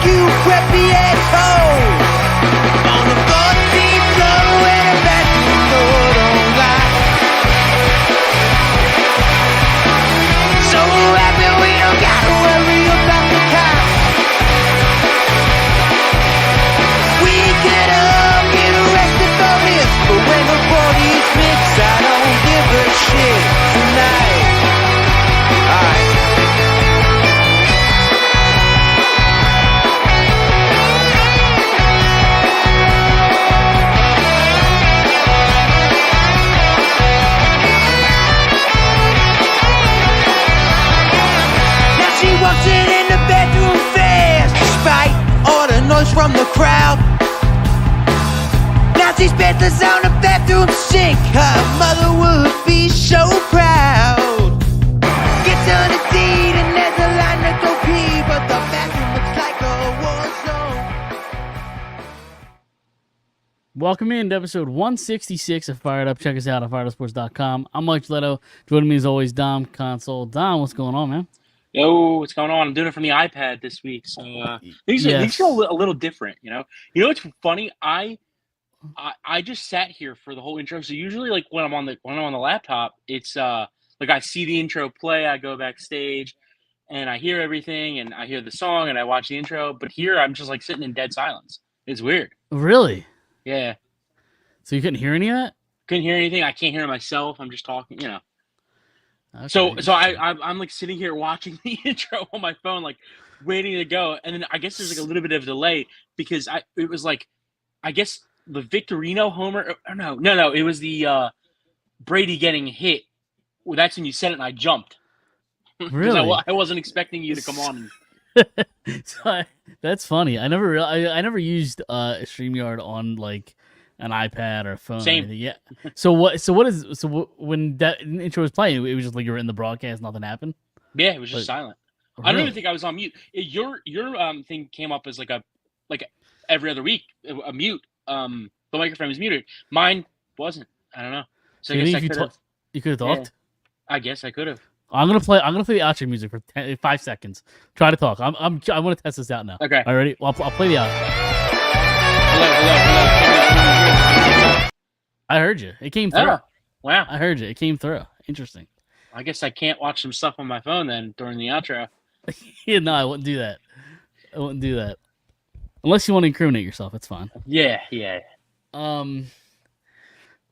you preppy assholes. On the 14th floor where the bathroom door don't lock. So happy we don't gotta worry about the cops. We could all get arrested for this, but when the body's mixed, I don't give a shit tonight. Alright. Now she walks in the bedroom fast, despite all the noise from the crowd. Now she spent the sound of bathroom sink. Her mother would be so proud. Gets on a deed and there's a line to go pee, but the bathroom looks like a war zone. Welcome in to episode 166 of Phired Up. Check us out at firedupsports.com. I'm Mike Leto. Joining me as always, Dom Console. Dom, what's going on, man? Yo, what's going on? I'm doing it from the iPad this week, so things feel a little different, you know. You know what's funny? I just sat here for the whole intro. So usually, like when I'm on the laptop, it's like I see the intro play, I go backstage, and I hear everything, and I hear the song, and I watch the intro. But here, I'm just like sitting in dead silence. It's weird. Really? Yeah. So you couldn't hear any of that? Couldn't hear anything. I can't hear myself. I'm just talking, you know. Okay. So I'm like sitting here watching the intro on my phone, like waiting to go, and then I guess there's like a little bit of a delay because it was like, I guess the Victorino homer. Oh, no, it was the Brady getting hit. Well, that's when you said it, and I jumped. Really? I wasn't expecting you to come on. That's funny. I never used StreamYard on like an iPad or a phone. Same. Or anything. Yeah. So when that intro was playing, it was just like you were in the broadcast, nothing happened. Yeah, it was just silent. Really? I don't even think I was on mute. Your thing came up as like every other week a mute. The microphone was muted. Mine wasn't. I don't know. So I guess you could have talked. Yeah, I guess I could have. I'm gonna play the outro music for 5 seconds. Try to talk. I want to test this out now. Okay. All right, ready? Well, I'll play the outro. Hello. I heard you. It came through. Oh, wow. I heard you. It came through. Interesting. I guess I can't watch some stuff on my phone then during the outro. Yeah, no, I wouldn't do that. Unless you want to incriminate yourself, that's fine. Yeah.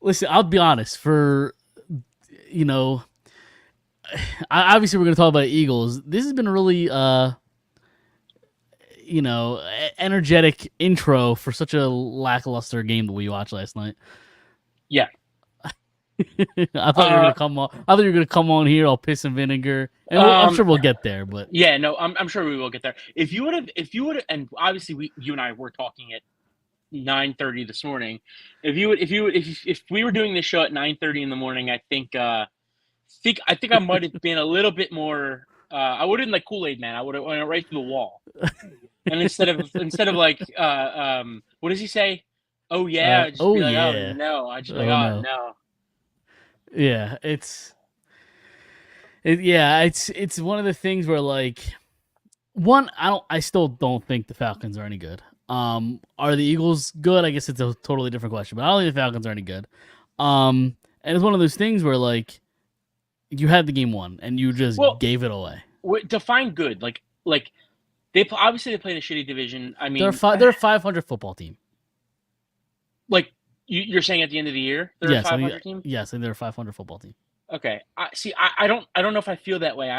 Listen, I'll be honest. Obviously we're going to talk about Eagles. This has been a really, energetic intro for such a lackluster game that we watched last night. Yeah. I thought you were going to come on here all piss and vinegar, and I'm sure we'll get there. But yeah, no, I'm sure we will get there. If you would have, and obviously you and I were talking at 9:30 this morning. If we were doing this show at 9:30 in the morning, I think I might have been a little bit more. I wouldn't like Kool-Aid Man. I would have went right through the wall. And instead of like, what does he say? Oh yeah. Just be like, yeah. Oh no. I just be like, oh no. Yeah, it's one of the things where like I still don't think the Falcons are any good. Are the Eagles good? I guess it's a totally different question, but I don't think the Falcons are any good. And it's one of those things where like you had the game won and you just gave it away. Define good, like they obviously played a shitty division. I mean, they're a 500 football team. Like you're saying at the end of the year, they're a 500 team. Yes, and they're a 500 football team. Okay, I don't know if I feel that way.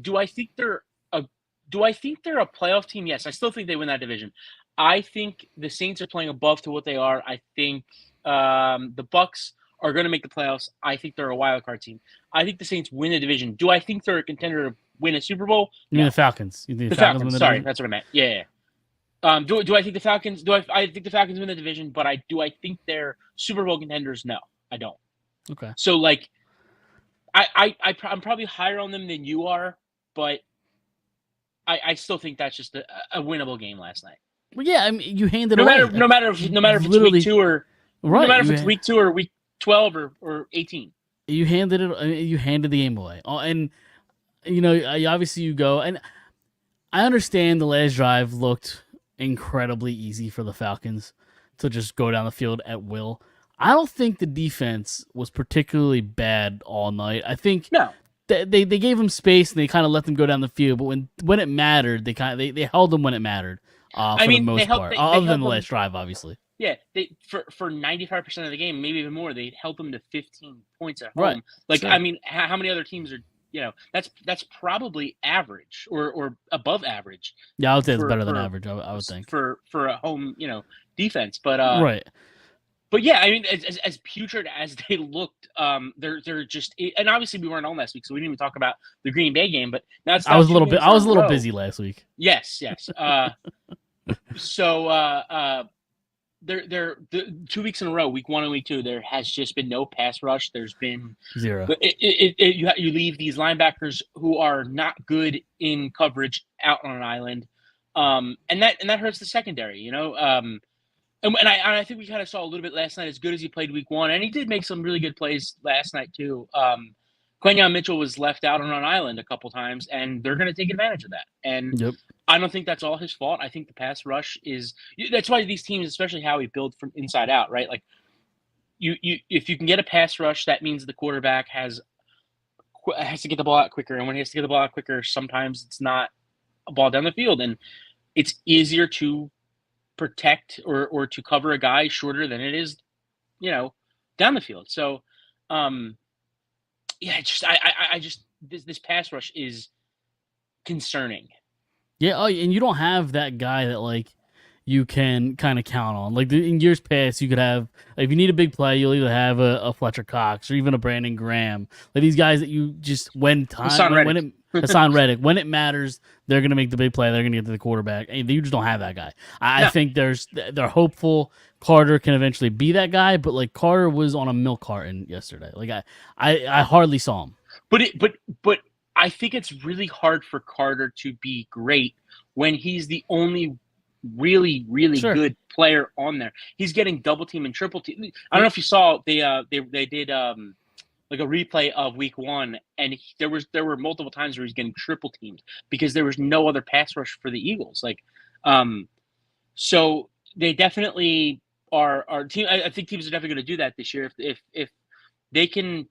Do I think they're a playoff team? Yes, I still think they win that division. I think the Saints are playing above to what they are. I think the Bucks are going to make the playoffs. I think they're a wild card team. I think the Saints win the division. Do I think they're a contender to win a Super Bowl? You mean the Falcons? You think the Falcons win the division? That's what I meant. Yeah. Do I think the Falcons? I think the Falcons win the division, but I think they're Super Bowl contenders? No, I don't. Okay. So like, I'm probably higher on them than you are, but I still think that's just a winnable game last night. Well, yeah, I mean, you handed no away. No matter if it's week 2 or right. No matter if it's week 2 or week 12 or 18. You handed the game away, and obviously you go and. I understand the last drive looked incredibly easy for the Falcons to just go down the field at will. I don't think the defense was particularly bad all night. I think No. they gave them space and they kind of let them go down the field, but when it mattered, they held them when it mattered. For the most part, other than the last drive, obviously. Yeah, they for 95% of the game, maybe even more, they held them to 15 points at home. Right. Like, Sure. I mean, how many other teams are? That's probably average or above average. Yeah, I would say it's better than average. I would think for a home defense, but right. But yeah, I mean, as putrid as they looked, they're just, and obviously we weren't on last week, so we didn't even talk about the Green Bay game. But now I was a little busy last week. Yes. So they're 2 weeks in a row, week 1 and week 2, there has just been no pass rush. There's been zero. You leave these linebackers who are not good in coverage out on an island, and that hurts the secondary. And I think we kind of saw a little bit last night. As good as he played week 1, and he did make some really good plays last night too. Quentin Mitchell was left out on an island a couple times, and they're going to take advantage of that. And yep. I don't think that's all his fault. I think the pass rush is. That's why these teams, especially how we build from inside out, right? Like, if you can get a pass rush, that means the quarterback has to get the ball out quicker, and when he has to get the ball out quicker, sometimes it's not a ball down the field, and it's easier to protect or to cover a guy shorter than it is, down the field. So, this pass rush is concerning. Yeah, and you don't have that guy that like you can kind of count on. Like in years past, you could have, if you need a big play, you'll either have a Fletcher Cox or even a Brandon Graham. Like these guys that you just Hassan Reddick, when it matters, they're gonna make the big play. They're gonna get to the quarterback. And you just don't have that guy. I think they're hopeful Carter can eventually be that guy, but like Carter was on a milk carton yesterday. Like I hardly saw him. But I think it's really hard for Carter to be great when he's the only really, really good player on there. He's getting double team and triple team. I don't know if you saw they did like a replay of week 1, and there were multiple times where he's getting triple teamed because there was no other pass rush for the Eagles. Like, so they definitely are team. I think teams are definitely going to do that this year if they can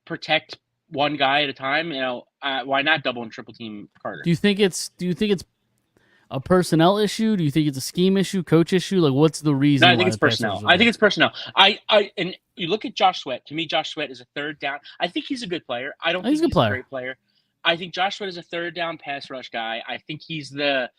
protect one guy at a time. Why not double and triple team Carter? Do you think it's a personnel issue? Do you think it's a scheme issue, coach issue? Like, what's the reason? No, I think it's personnel. And you look at Josh Sweat. To me, Josh Sweat is a third down. I think he's a good player. I don't think he's a great player. I think Josh Sweat is a third down pass rush guy. I think he's the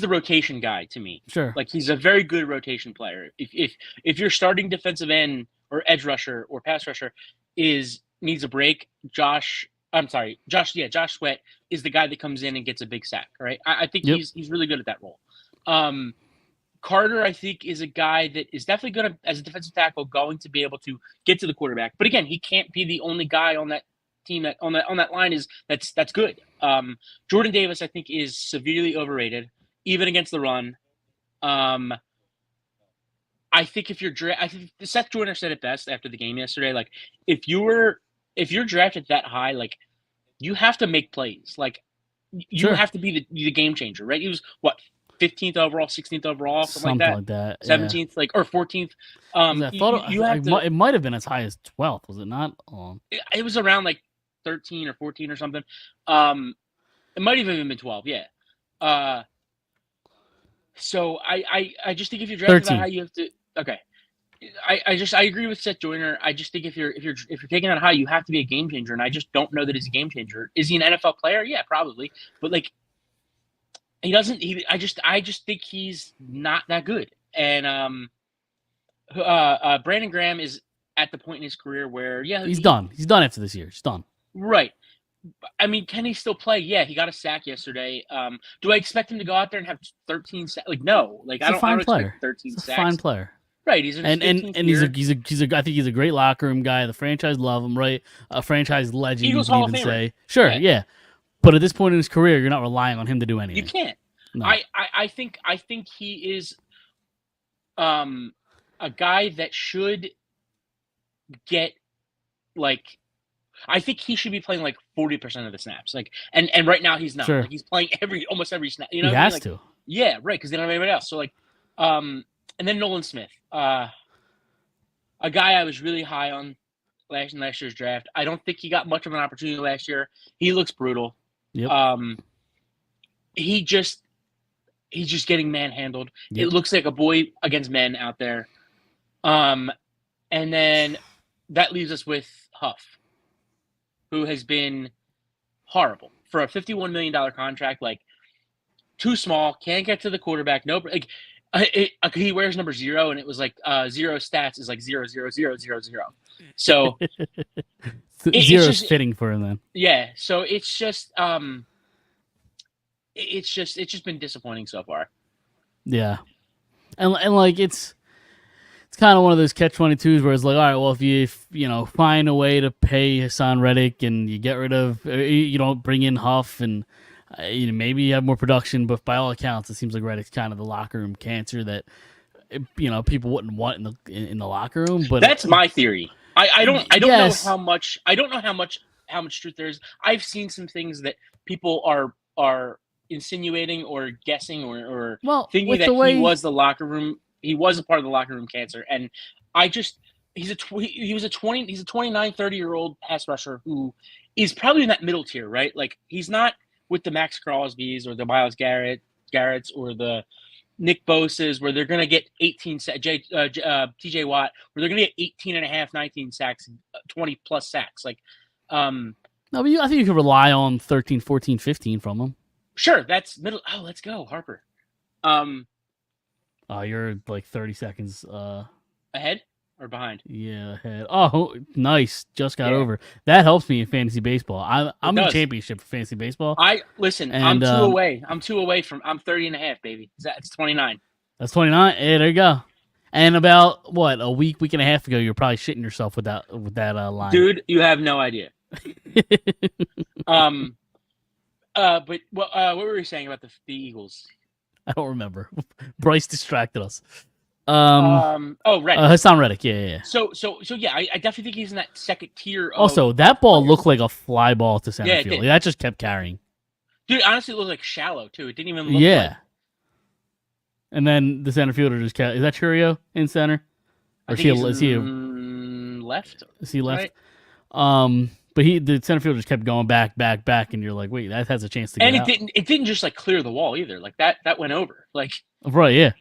rotation guy to me. Sure. Like, he's a very good rotation player. If your starting defensive end or edge rusher or pass rusher needs a break, Josh Sweat is the guy that comes in and gets a big sack, right? I think he's really good at that role. Carter, I think, is a guy that is definitely going to, as a defensive tackle, going to be able to get to the quarterback. But again, he can't be the only guy on that team on that line that's good. Jordan Davis, I think, is severely overrated, even against the run. I think I think Seth Joyner said it best after the game yesterday. Like, if you're drafted that high, like, you have to make plays. Like, you have to be the game changer, right? He was 15th overall, 16th overall, something like that. 17th, like, or 14th. It might have been as high as 12th, was it not? It was around like 13 or 14 or something. It might have even been 12. Yeah. So I just think if you're drafted that high, you have to. Okay. I agree with Seth Joyner. I just think if you're taking that high, you have to be a game changer, and I just don't know that he's a game changer. Is he an NFL player? Yeah, probably, but like, he doesn't. I just think he's not that good. And Brandon Graham is at the point in his career where he's done. He's done after this year. He's done. Right. I mean, can he still play? Yeah, he got a sack yesterday. Do I expect him to go out there and have 13 sacks? Like, no. Like, I don't expect 13 sacks. Fine player. Right, he's in his I think he's a great locker room guy. The franchise love him, right? A franchise legend, Eagles you can Hall even of Famer. say. Sure, yeah. But at this point in his career, you're not relying on him to do anything. You can't. No. I think he is a guy that should get, like, I think he should be playing like 40% of the snaps. Like, and right now he's not. Sure. Like, he's playing almost every snap. You know He what I mean? has Like, to. yeah, right. Because they don't have anybody else. So like, and then Nolan Smith, a guy I was really high on last year's draft. I don't think he got much of an opportunity last year. He looks brutal. Yep. He's just getting manhandled. Yep. It looks like a boy against men out there. And then that leaves us with Huff, who has been horrible for a $51 million contract. Like, too small, can't get to the quarterback. No, like, he wears number 0, and it was like 0 stats is like 0, 0, 0, 0, 0. So Zero's just fitting for him then. Yeah, so it's just been disappointing so far. Yeah, and like it's kind of one of those catch-22s where it's like, all right, well, if you find a way to pay Hassan Reddick and you get rid of, you don't bring in Huff, and maybe you have more production, but by all accounts, it seems like Reddick's kind of the locker room cancer that people wouldn't want in the locker room. But that's my theory. I don't yes. know how much truth there is. I've seen some things that people are insinuating or guessing or thinking that he was the locker room. He was a part of the locker room cancer, and he's a 29, 30-year-old pass rusher who is probably in that middle tier, right? Like, he's not with the Max Crosbys or the Myles Garrett's or the Nick Bosa's where they're going to get 18 TJ Watt, where they're going to get 18 and a half, 19 sacks, 20 plus sacks. Like, no, but I think you can rely on 13, 14, 15 from him. Sure, that's middle. Oh, let's go, Harper. You're like 30 seconds ahead or behind? Yeah, ahead. Oh, nice. Just got over. That helps me in fantasy baseball. I'm in championship for fantasy baseball. I'm 2 away. I'm 2 away from. I'm 30 and a half, baby. That's 29. That's 29. Yeah, there you go. And about a week and a half ago, you're probably shitting yourself with that line. Dude, you have no idea. But what were we saying about the Eagles? I don't remember. Bryce distracted us. Reddick. Hassan Reddick. Yeah. So yeah, I definitely think he's in that second tier. Also, that ball looked like a fly ball to center field. Like, that just kept carrying. Dude, honestly, it looked like shallow too. It didn't even look. Yeah. And then the center fielder just kept. Is that Churio in center? Or is he left? Is he left? Right? But the center fielder just kept going back, and you're like, wait, that has a chance to get out. And it didn't just like clear the wall either. Like that went over. Like, right, yeah.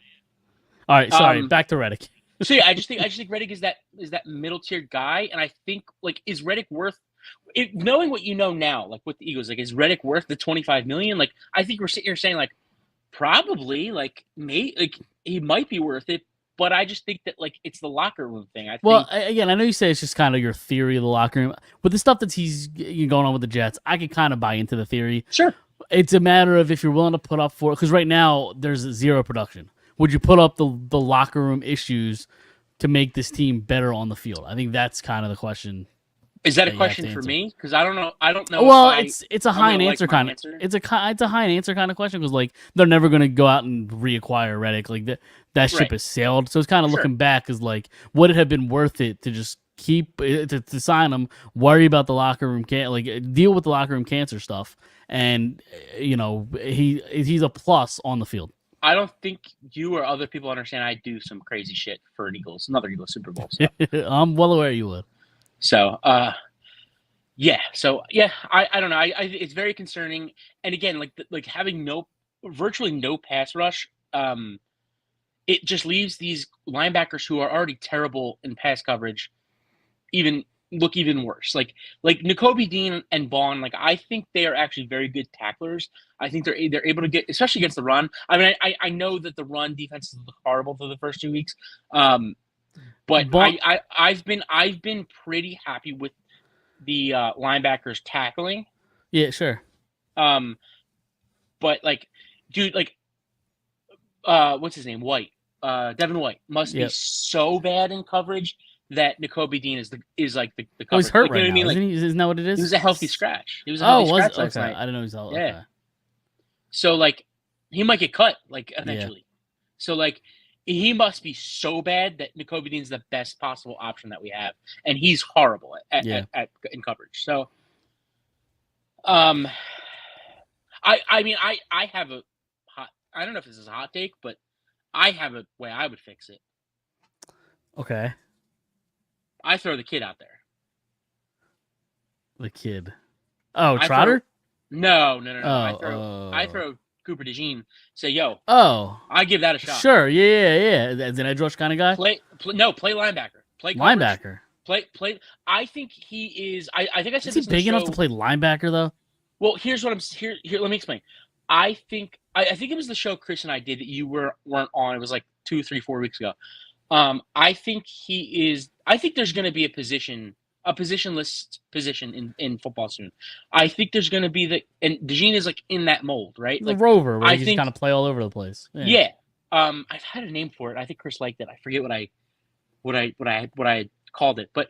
All right, sorry. Back to Reddick. So yeah, I just think Reddick is that middle tier guy, and I think like is Reddick worth it, knowing what you know now, like with the Eagles, like is Reddick worth the $25 million? Like I think we're sitting here saying like probably like he might be worth it, but I just think that like it's the locker room thing. Again, I know you say it's just kind of your theory of the locker room, but the stuff that he's going on with the Jets, I can kind of buy into the theory. Sure, it's a matter of if you're willing to put up for it, because right now there's zero production. Would you put up the locker room issues to make this team better on the field? I think that's kind of the question. Is that a question for me? Because I don't know. Well, it's a high and answer kind of. It's a high and answer kind of question because like they're never going to go out and reacquire Reddick. Like that ship has sailed. So it's kind of looking back as like, would it have been worth it to just keep to sign him? Worry about the locker room deal with the locker room cancer stuff, and he's a plus on the field. I don't think you or other people understand I do some crazy shit for another Eagles Super Bowl. So. I'm well aware you would. So, I don't know. It's very concerning. And again, like having virtually no pass rush, it just leaves these linebackers who are already terrible in pass coverage look even worse. Like Nakobe Dean and Bond, like I think they are actually very good tacklers. I think they're able to get, especially against the run. I mean, I know that the run defenses look horrible for the first 2 weeks, but I've been pretty happy with the linebackers tackling. Yeah, sure. But like, dude, like, what's his name? White, Devin White must be so bad in coverage that Nakobe Dean is like the coverage. Oh, he's hurt right now. I mean? Isn't that what it is? He was a healthy scratch. He was a healthy scratch last night. I didn't know he was healthy. Yeah. Okay. So like, he might get cut like eventually. Yeah. So like, he must be so bad that Nakobe Dean's the best possible option that we have, and he's horrible Yeah. in coverage. So, I mean, I have a hot. I don't know if this is a hot take, but I have a way I would fix it. Okay. I throw the kid out there. The kid. Oh, I Trotter? No. Oh, I throw Cooper DeJean. Say, yo, Oh. I give that a shot. Sure. Yeah. As an edge rush kind of guy? Play linebacker. Play coverage. Linebacker. Play. I think he is. I think I said Is he this in the big enough show. to play linebacker, though? Well, here's what I'm here. Let me explain. I think it was the show Chris and I did that you weren't on. It was like 2, 3, 4 weeks ago. I think he is. I think there's going to be a positionless position in football soon. I think there's going to be and DeJean is like in that mold, right? The Like rover, where I he just think- kind of play all over the place. yeah. I've had a name for it. I think Chris liked it. I forget what I called it, but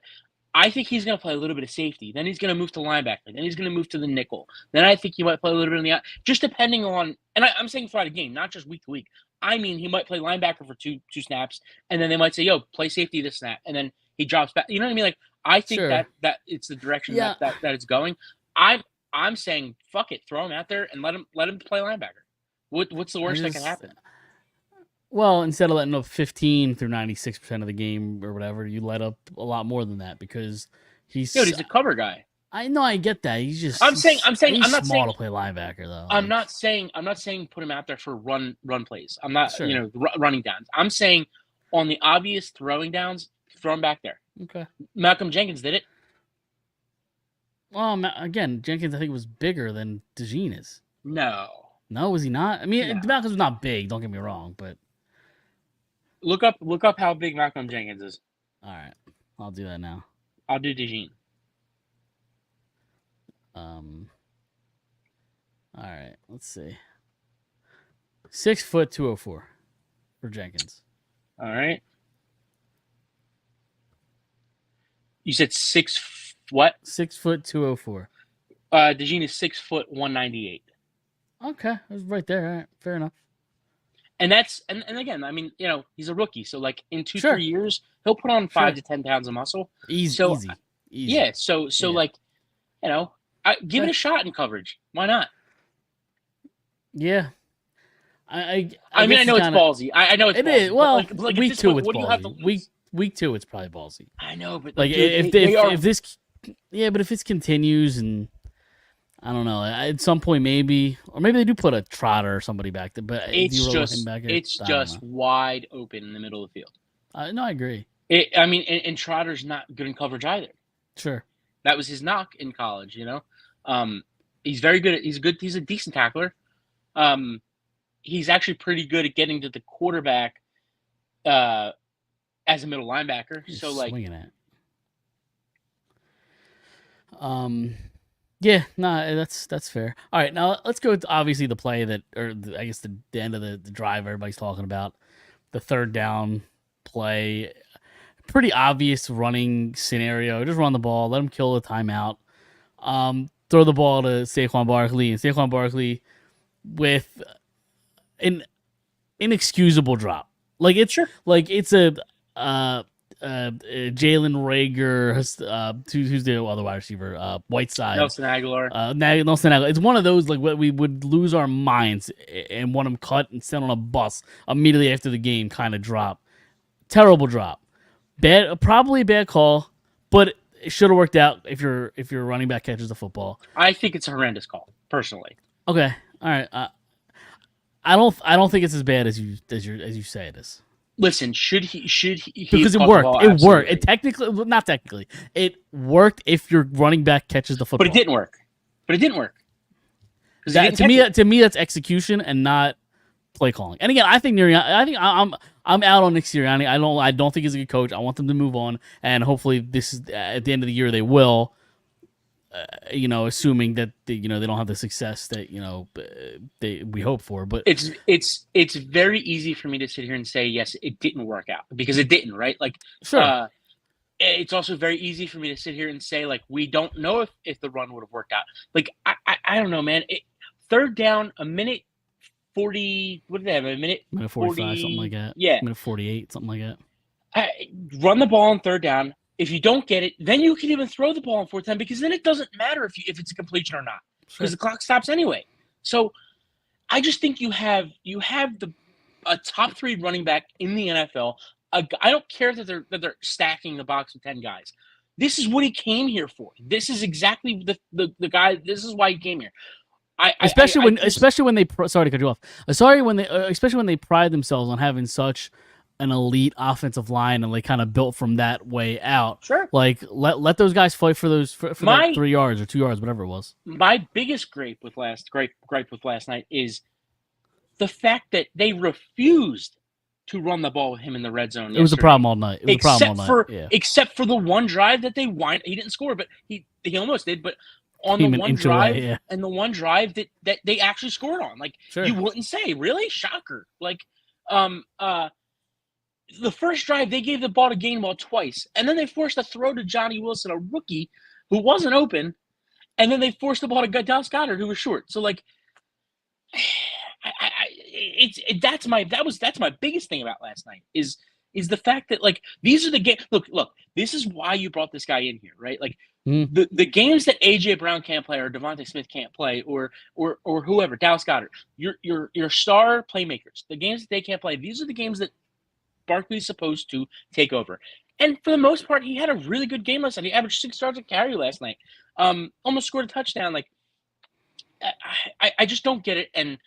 I think he's going to play a little bit of safety. Then he's going to move to linebacker. Then he's going to move to the nickel. Then I think he might play a little bit on the out, just depending on. And I'm saying throughout a game, not just week to week. I mean, he might play linebacker for two snaps, and then they might say, "Yo, play safety this snap," and then he drops back. You know what I mean? Like I think Sure. that it's the direction Yeah. that it's going. I'm saying, fuck it, throw him out there and let him play linebacker. What's the worst that can happen? Well, instead of letting up 15 through 96% of the game or whatever, you let up a lot more than that because he's. Dude, he's a cover guy. I know, I get that. He's just. I'm saying, he's I'm not small saying to play linebacker though. I'm not saying put him out there for run plays. I'm not Sure. running downs. I'm saying on the obvious throwing downs, throw him back there. Okay. Malcolm Jenkins did it. Well, again, Jenkins I think was bigger than DeJean is. No. No, was he not? I mean, No. Malcolm's not big. Don't get me wrong, but Look up how big Malcolm Jenkins is. all right, I'll do that now. I'll do DeJean. All right, let's see. 6 foot 204 for Jenkins. All right. You said what? 6 foot 204. DeJean is 6 foot 198. Okay, I was right there. All right, fair enough. And that's and again, I mean, he's a rookie, so like in 2, Sure. 3 years, he'll put on 5 Sure. to 10 pounds of muscle. Easy. Yeah, so Yeah. like, give it a shot in coverage. Why not? Yeah. I guess mean, I know it's kinda- ballsy. I know it's it ballsy. is. Well, but like, at week this 2 point, it's what do you have to ballsy. lose? Week 2 it's probably ballsy. I know, but Like dude, if this, yeah, but if this continues and I don't know, at some point maybe, or maybe they do put a Trotter or somebody back there. But do you it's really want just him back here? it's I don't just know. wide open in the middle of the field. No, I agree. I mean, and Trotter's not good in coverage either. Sure. That was his knock in college. He's very good. He's a decent tackler. He's actually pretty good at getting to the quarterback as a middle linebacker. He's So like, swinging it. Yeah, no, that's fair. All right, now let's go to obviously the play I guess the end of the drive everybody's talking about, the third down play. Pretty obvious running scenario. Just run the ball, let him kill the timeout. Throw the ball to Saquon Barkley, and Saquon Barkley with an inexcusable drop. Like it's a Jalen Rager, who's the other wide receiver? Whiteside, Nelson Aguilar. Nelson Aguilar. It's one of those like what we would lose our minds and want him cut and sent on a bus immediately after the game kind of drop. Terrible drop. Probably a bad call, but it should have worked out if your running back catches the football. I think it's a horrendous call, personally. Okay, all right. I don't think it's as bad as you say it is. Listen, should he Because it caught the worked. ball? It worked. Absolutely. It technically, well, not technically, it worked if your running back catches the football. But it didn't work. 'Cause he That, didn't catch it. to me, that's execution and not play calling. And again, I think I'm out on Nick Sirianni. I don't think he's a good coach. I want them to move on, and hopefully, this is at the end of the year they will. Assuming that they don't have the success that we hope for. But It's very easy for me to sit here and say yes, it didn't work out because it didn't, right? Like, sure. It's also very easy for me to sit here and say like we don't know if the run would have worked out. Like I don't know, man. Third down, a minute 40. What did they have? A minute. Minute 45, something like that. Yeah. Minute 48, something like that. Run the ball on third down. If you don't get it, then you can even throw the ball on fourth down because then it doesn't matter if it's a completion or not because the clock stops anyway. So I just think you have a top 3 running back in the NFL. I don't care that they're stacking the box with 10 guys. This is what he came here for. This is exactly the guy. This is why he came here. Especially when they sorry to cut you off. Especially when they pride themselves on having such an elite offensive line and they kind of built from that way out. Sure. Like let those guys fight for that 3 yards or 2 yards, whatever it was. My biggest gripe with last night is the fact that they refused to run the ball with him in the red zone. It was a problem all night. Except for the one drive that he didn't score, but he almost did. But on the one drive and the one drive that they actually scored on, like you wouldn't say, really? Shocker. Like the first drive, they gave the ball to Gainwell twice, and then they forced a throw to Johnny Wilson, a rookie who wasn't open, and then they forced the ball to Dallas Goedert, who was short. So, like, that's my biggest thing about last night is the fact that, like, these are the games. Look, this is why you brought this guy in here, right? Like, the games that AJ Brown can't play or Devontae Smith can't play or whoever, Dallas Goedert, your star playmakers, the games that they can't play, these are the games that Barkley's supposed to take over. And for the most part, he had a really good game last night. He averaged 6 yards a carry last night. Almost scored a touchdown. Like, I just don't get it. And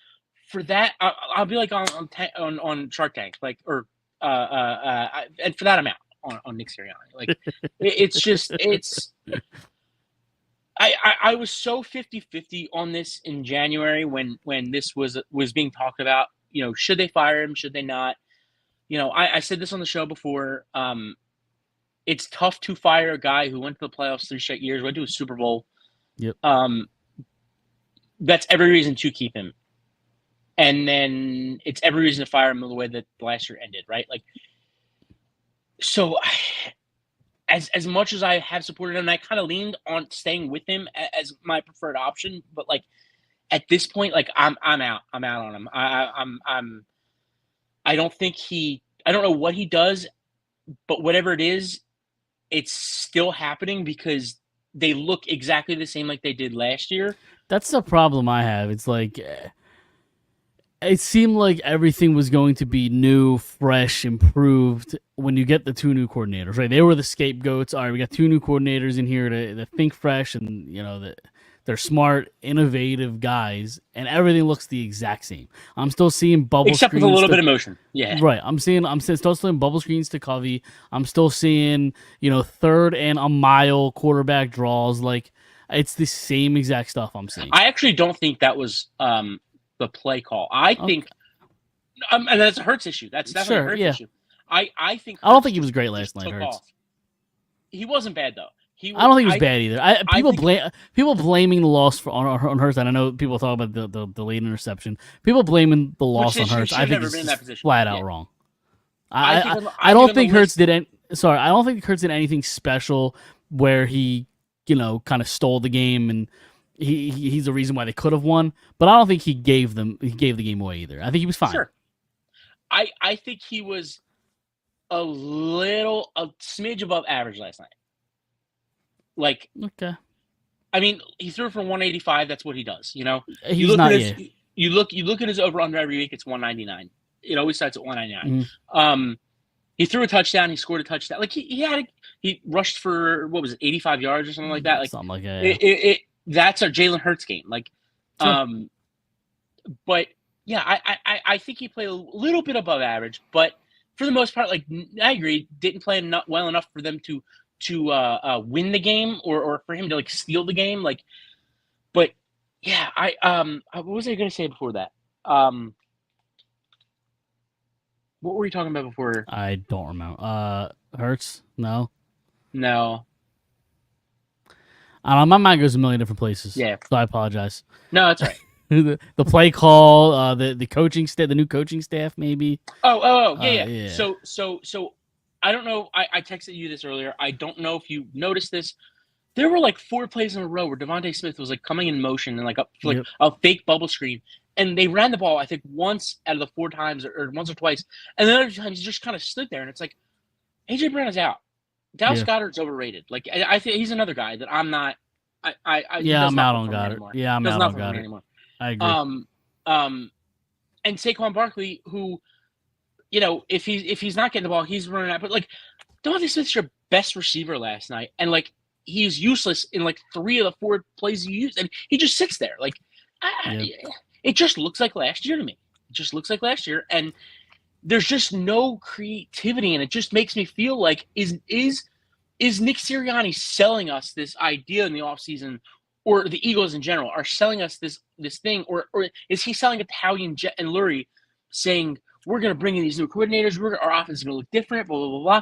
for that, I'll be like on Shark Tank, like, or and for that amount on Nick Sirianni. Like, I was so 50-50 on this in January when this was being talked about. You know, should they fire him? Should they not? You know, I said this on the show before. It's tough to fire a guy who went to the playoffs 3 straight years, went to a Super Bowl. Yep. That's every reason to keep him. And then it's every reason to fire him the way that last year ended, right? Like, so as much as I have supported him, I kind of leaned on staying with him as my preferred option. But, like, at this point, like, I'm out. I'm out on him. I don't know what he does, but whatever it is, it's still happening because they look exactly the same like they did last year. That's the problem I have. It's like it seemed like everything was going to be new, fresh, improved when you get the 2 new coordinators, right? They were the scapegoats. All right, we got 2 new coordinators in here to think fresh and, you know, they're smart, innovative guys, and everything looks the exact same. I'm still seeing bubble except screens. Except with a little bit of motion. Yeah. Right. I'm still seeing bubble screens to Covey. I'm still seeing, you know, 3rd and a mile quarterback draws. Like, it's the same exact stuff I'm seeing. I actually don't think that was the play call. I think and that's a Hurts issue. That's definitely a Hurts issue. I think I don't think he was great last night, Hurts. He wasn't bad though. I don't think he was bad either. People blaming the loss on Hurts. And I know people talk about the late interception. People blaming the loss on Hurts. I think it's flat out wrong. I don't think Hurts did anything special where he, you know, kind of stole the game and he's the reason why they could have won. But I don't think he gave the game away either. I think he was fine. Sure. I think he was a smidge above average last night. Like, okay. I mean, he threw for 185. That's what he does. You know, you look at his over under every week. It's 199. It always starts at 199. Mm-hmm. He threw a touchdown. He scored a touchdown. Like he rushed for, what was it, 85 yards or something like that. Like something like that. Yeah. That's a Jalen Hurts game. Like, sure. But yeah, I think he played a little bit above average, but for the most part, like, I agree, didn't play well enough for them to win the game or for him to, like, steal the game. Like, but yeah, what was I going to say before that? What were we talking about before? I don't remember. Hurts? No. I don't know, my mind goes a million different places. Yeah. So I apologize. No, that's right. the play call, the coaching staff, the new coaching staff, maybe. Yeah. So I don't know. I texted you this earlier. I don't know if you noticed this. There were like 4 plays in a row where Devontae Smith was like coming in motion and like a fake bubble screen, and they ran the ball, I think, once out of the 4 times, or once or twice, and the other times he just kind of stood there, and it's like, AJ Brown is out. Dallas Goedert's overrated. Like, I think he's another guy that I'm not. He does I'm out nothing on for me Goddard. anymore. Yeah, I'm Does out on nothing for me Goddard. anymore. I agree. And Saquon Barkley, who, if he's not getting the ball, he's running out. But like, Devontae Smith's your best receiver last night, and like, he's useless in like 3 of the 4 plays he used, and he just sits there. Like, it just looks like last year to me. It just looks like last year, and there's just no creativity, and it just makes me feel like is Nick Sirianni selling us this idea in the offseason, or the Eagles in general are selling us this thing, or is he selling it to Howie and Lurie, saying we're going to bring in these new coordinators, our offense is going to look different, blah blah blah blah,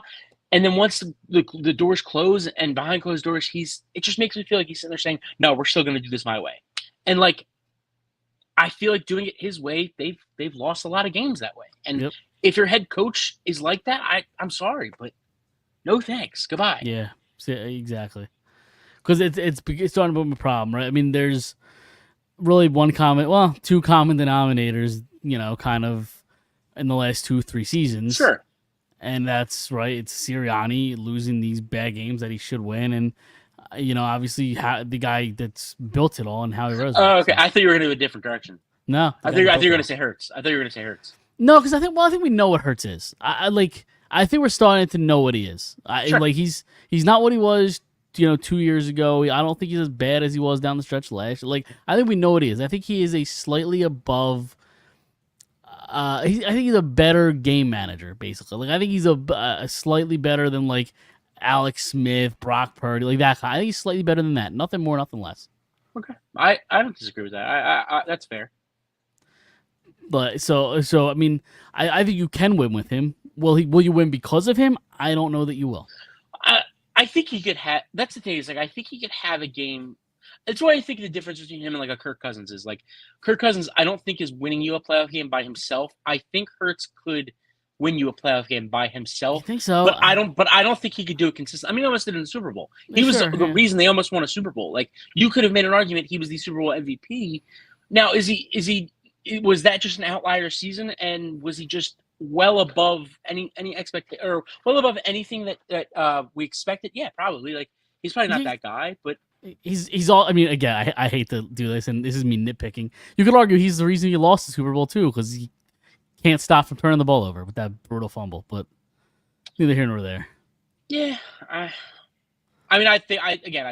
and then once the doors close and behind closed doors, it just makes me feel like he's sitting there saying, no, we're still going to do this my way, and like, I feel like doing it his way, they've lost a lot of games that way, and if your head coach is like that, I'm sorry, but no thanks, goodbye. Yeah, exactly. Because it's starting to become a problem, right? I mean, there's really two common denominators, kind of in the last 2-3 seasons. Sure. And that's right. It's Sirianni losing these bad games that he should win, and obviously the guy that's built it all and Howie Roseman. Oh, okay. So. I thought you were going to go a different direction. No, I thought you were going to say Hurts. No, because I think we know what Hurts is. I think we're starting to know what he is. Sure. Like he's not what he was, 2 years ago. I don't think he's as bad as he was down the stretch last year. Like, I think we know what he is. I think he is a slightly above. I think he's a better game manager, basically. Like, I think he's a slightly better than like Alex Smith, Brock Purdy, like that. I think he's slightly better than that. Nothing more, nothing less. Okay, I don't disagree with that. I that's fair. But so I mean, I think you can win with him. Will you win because of him? I don't know that you will. I think he could have. That's the thing. Is like, I think he could have a game. That's why I think the difference between him and like a Kirk Cousins is like, Kirk Cousins, I don't think is winning you a playoff game by himself. I think Hurts could win you a playoff game by himself. I think so. But I don't think he could do it consistently. I mean, he almost did it in the Super Bowl. He was the reason they almost won a Super Bowl. Like, you could have made an argument he was the Super Bowl MVP. Now, was that just an outlier season, and was he just well above any expectation, or well above anything that we expected? Yeah, probably. Like, he's probably not that guy, but he's all. I mean, again, I hate to do this, and this is me nitpicking. You could argue he's the reason he lost the Super Bowl too, because he can't stop from turning the ball over with that brutal fumble. But neither here nor there. Yeah, I mean, I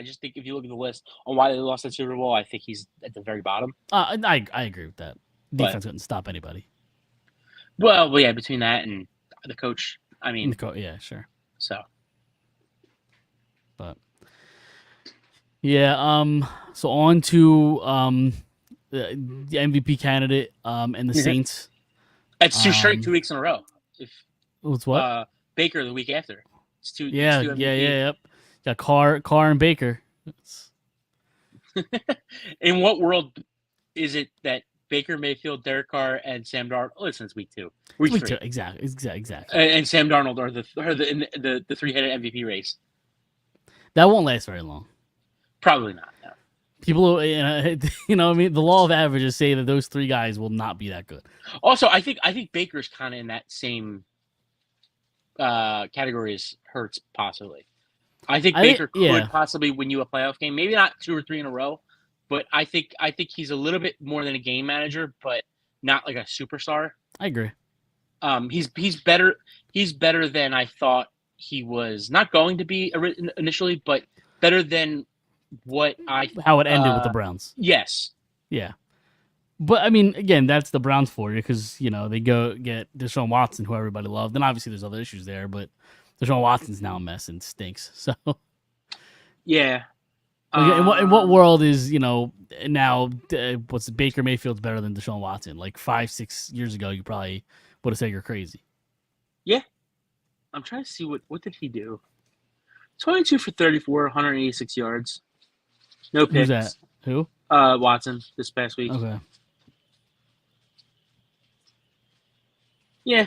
just think if you look at the list on why they lost that Super Bowl, I think he's at the very bottom. I agree with that. Defense couldn't stop anybody. Well, yeah, between that and the coach, I mean, yeah, sure. So, but yeah, so on to the MVP candidate and the Saints. It's 2 straight 2 weeks in a row. What's what? Baker the week after. It's two. Yeah, it's 2 yep. Got Carr and Baker. In what world is it that Baker Mayfield, Derek Carr, and Sam Darnold? Oh, listen, it's week 2. Week 3. Exactly. And Sam Darnold are the 3-headed MVP race. That won't last very long. Probably not. No. People, I mean, the law of averages say that those 3 guys will not be that good. Also, I think Baker's kind of in that same category as Hurts, possibly. I think Baker could possibly win you a playoff game. Maybe not 2 or 3 in a row, but I think he's a little bit more than a game manager, but not like a superstar. I agree. He's better. He's better than I thought he was not going to be initially, but better than how it ended with the Browns. Yes. Yeah. But I mean, again, that's the Browns for you, because they go get Deshaun Watson, who everybody loved, and obviously there's other issues there, but Deshaun Watson's now a mess and stinks. So yeah. In what world is now what's Baker Mayfield's better than Deshaun Watson? Like 5-6 years ago, you probably would have said you're crazy. Yeah. I'm trying to see what did he do. 22 for 34, 186 yards. No picks. Who's that? Who? Watson this past week. Okay. Yeah.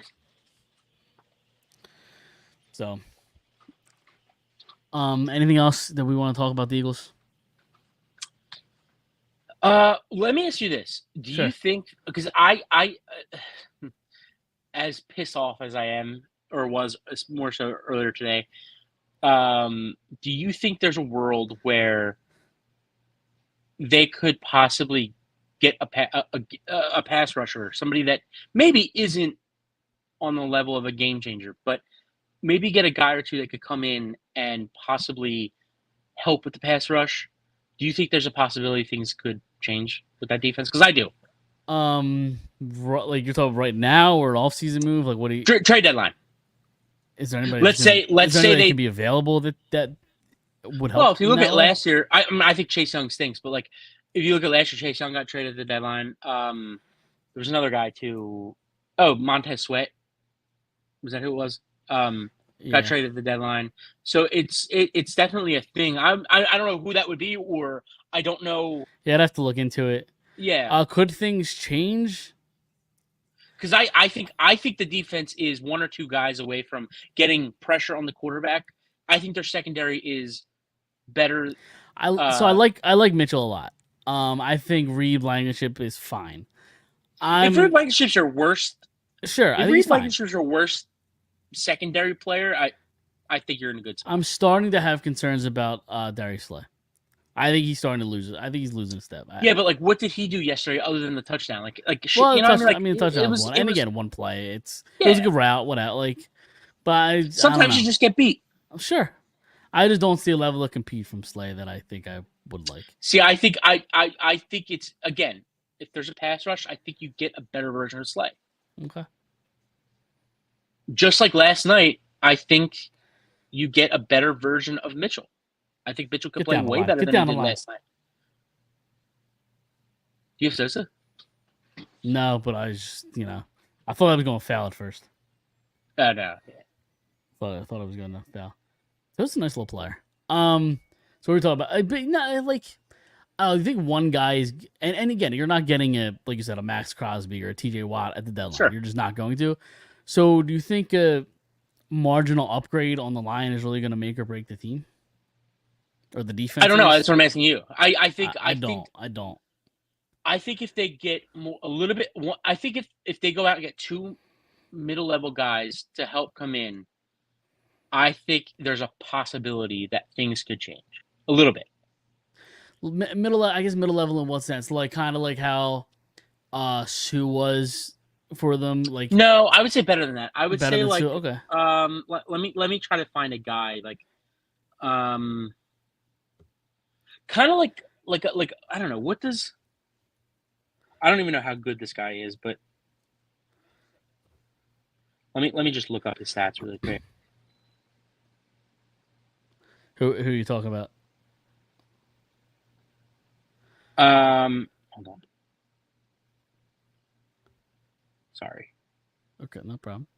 So, anything else that we want to talk about the Eagles? Let me ask you this: do Sure. you think? Because as pissed off as I am, or was more so earlier today, do you think there's a world where they could possibly get a pass rusher, somebody that maybe isn't on the level of a game changer, but maybe get a guy or two that could come in and possibly help with the pass rush? Do you think there's a possibility things could change with that defense? Because I do. Like you're talking right now or an off-season move? Like, what do you? Trade deadline. Is there anybody? Let's say is there anybody that they can be available that would help. Well, if you look in at that way? last year, I think Chase Young stinks, but like if you look at last year, Chase Young got traded at the deadline. There was another guy too. Oh, Montez Sweat. Was that who it was? Got traded at the deadline. So it's definitely a thing. I don't know who that would be, or I don't know. Yeah, I'd have to look into it. Yeah, Could things change? because I think the defense is one or two guys away from getting pressure on the quarterback. I think their secondary is better. So I like Mitchell a lot. I think Reed Blankenship is fine. If Reed Blankenship's your worst, Sure, I if think Reed he's fine. Blankenship's your worst secondary player, I think you're in a good spot. I'm starting to have concerns about Darius Slay. I think he's starting to lose it. I think he's losing a step. Yeah, but like, what did he do yesterday other than the touchdown? Well, you know, what I mean, the touchdown was one, and again, one play. It was a good route, whatever. Like, but sometimes I you just get beat. Sure, I just don't see a level of compete from Slay that I think I would like. See, I think I think it's, again, if there's a pass rush, I think you get a better version of Slay. Okay. Just like last night, I think you get a better version of Mitchell. I think Mitchell could play way better than he did last night. Do you have Sosa? No, but I just, I thought I was going to foul at first. Oh, no. Yeah. I thought I was going to foul. Sosa's a nice little player. So we're talking about, but not like, I think one guy is, and again, you're not getting like you said, a Max Crosby or a TJ Watt at the deadline. Sure. You're just not going to. So do you think a marginal upgrade on the line is really going to make or break the team? Or the defense? I don't know. That's what I'm asking you. I think if they get a little bit, I think if they go out and get two middle level guys to help come in, I think there's a possibility that things could change a little bit. Middle level in what sense? Like kind of like how Sue was for them. Like, no, I would say better than that. I would say like Sue? Okay. Let me try to find a guy like kind of like I don't know, what does, I don't even know how good this guy is, but let me just look up his stats really quick. Who are you talking about? Hold on. Sorry. Okay, no problem.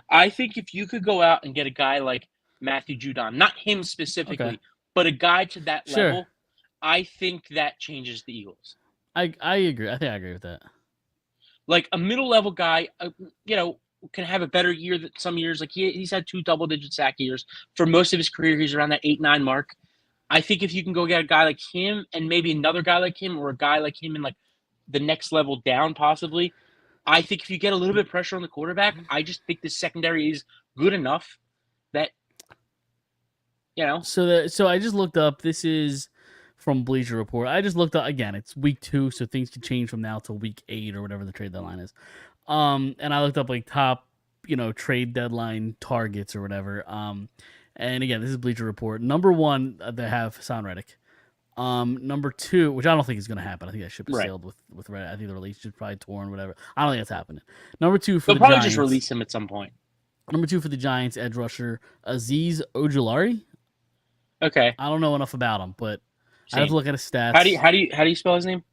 I think if you could go out and get a guy like Matthew Judon, not him specifically, but a guy to that level, I think that changes the Eagles. I agree. I think I agree with that. Like a middle level guy, can have a better year than some years. Like he's had 2 double-digit sack years for most of his career. He's around that 8-9 mark. I think if you can go get a guy like him and maybe another guy like him or a guy like him in like the next level down possibly, I think if you get a little bit of pressure on the quarterback, I just think the secondary is good enough that, So I just looked up. This is from Bleacher Report. I just looked up again. It's week 2, so things can change from now till week 8 or whatever the trade deadline is. And I looked up like top, trade deadline targets or whatever. And again, this is Bleacher Report. Number 1, they have Hassan Reddick. Number 2, which I don't think is going to happen. I think that ship has sailed with Reddick. I think the relationship's probably torn, whatever. I don't think that's happening. Number 2 for they'll the probably Giants. just release him at some point. Number 2 for the Giants, edge rusher Azeez Ojulari. Okay. I don't know enough about him, but I have to look at his stats. How do you spell his name?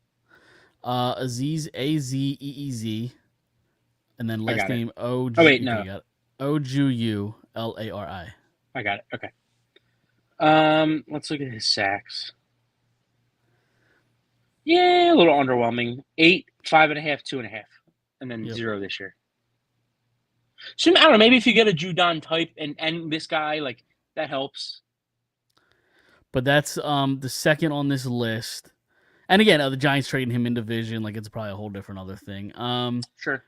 Azeez, Azeez, and then last name O. Oh wait, no. Ojulari. I got it. Okay. Let's look at his sacks. Yeah, a little underwhelming. 8, 5.5, 2.5, and then 0 this year. So I don't know. Maybe if you get a Judon type and this guy, like, that helps. But that's the second on this list, And again, the Giants trading him in division, like it's probably a whole different other thing. Sure.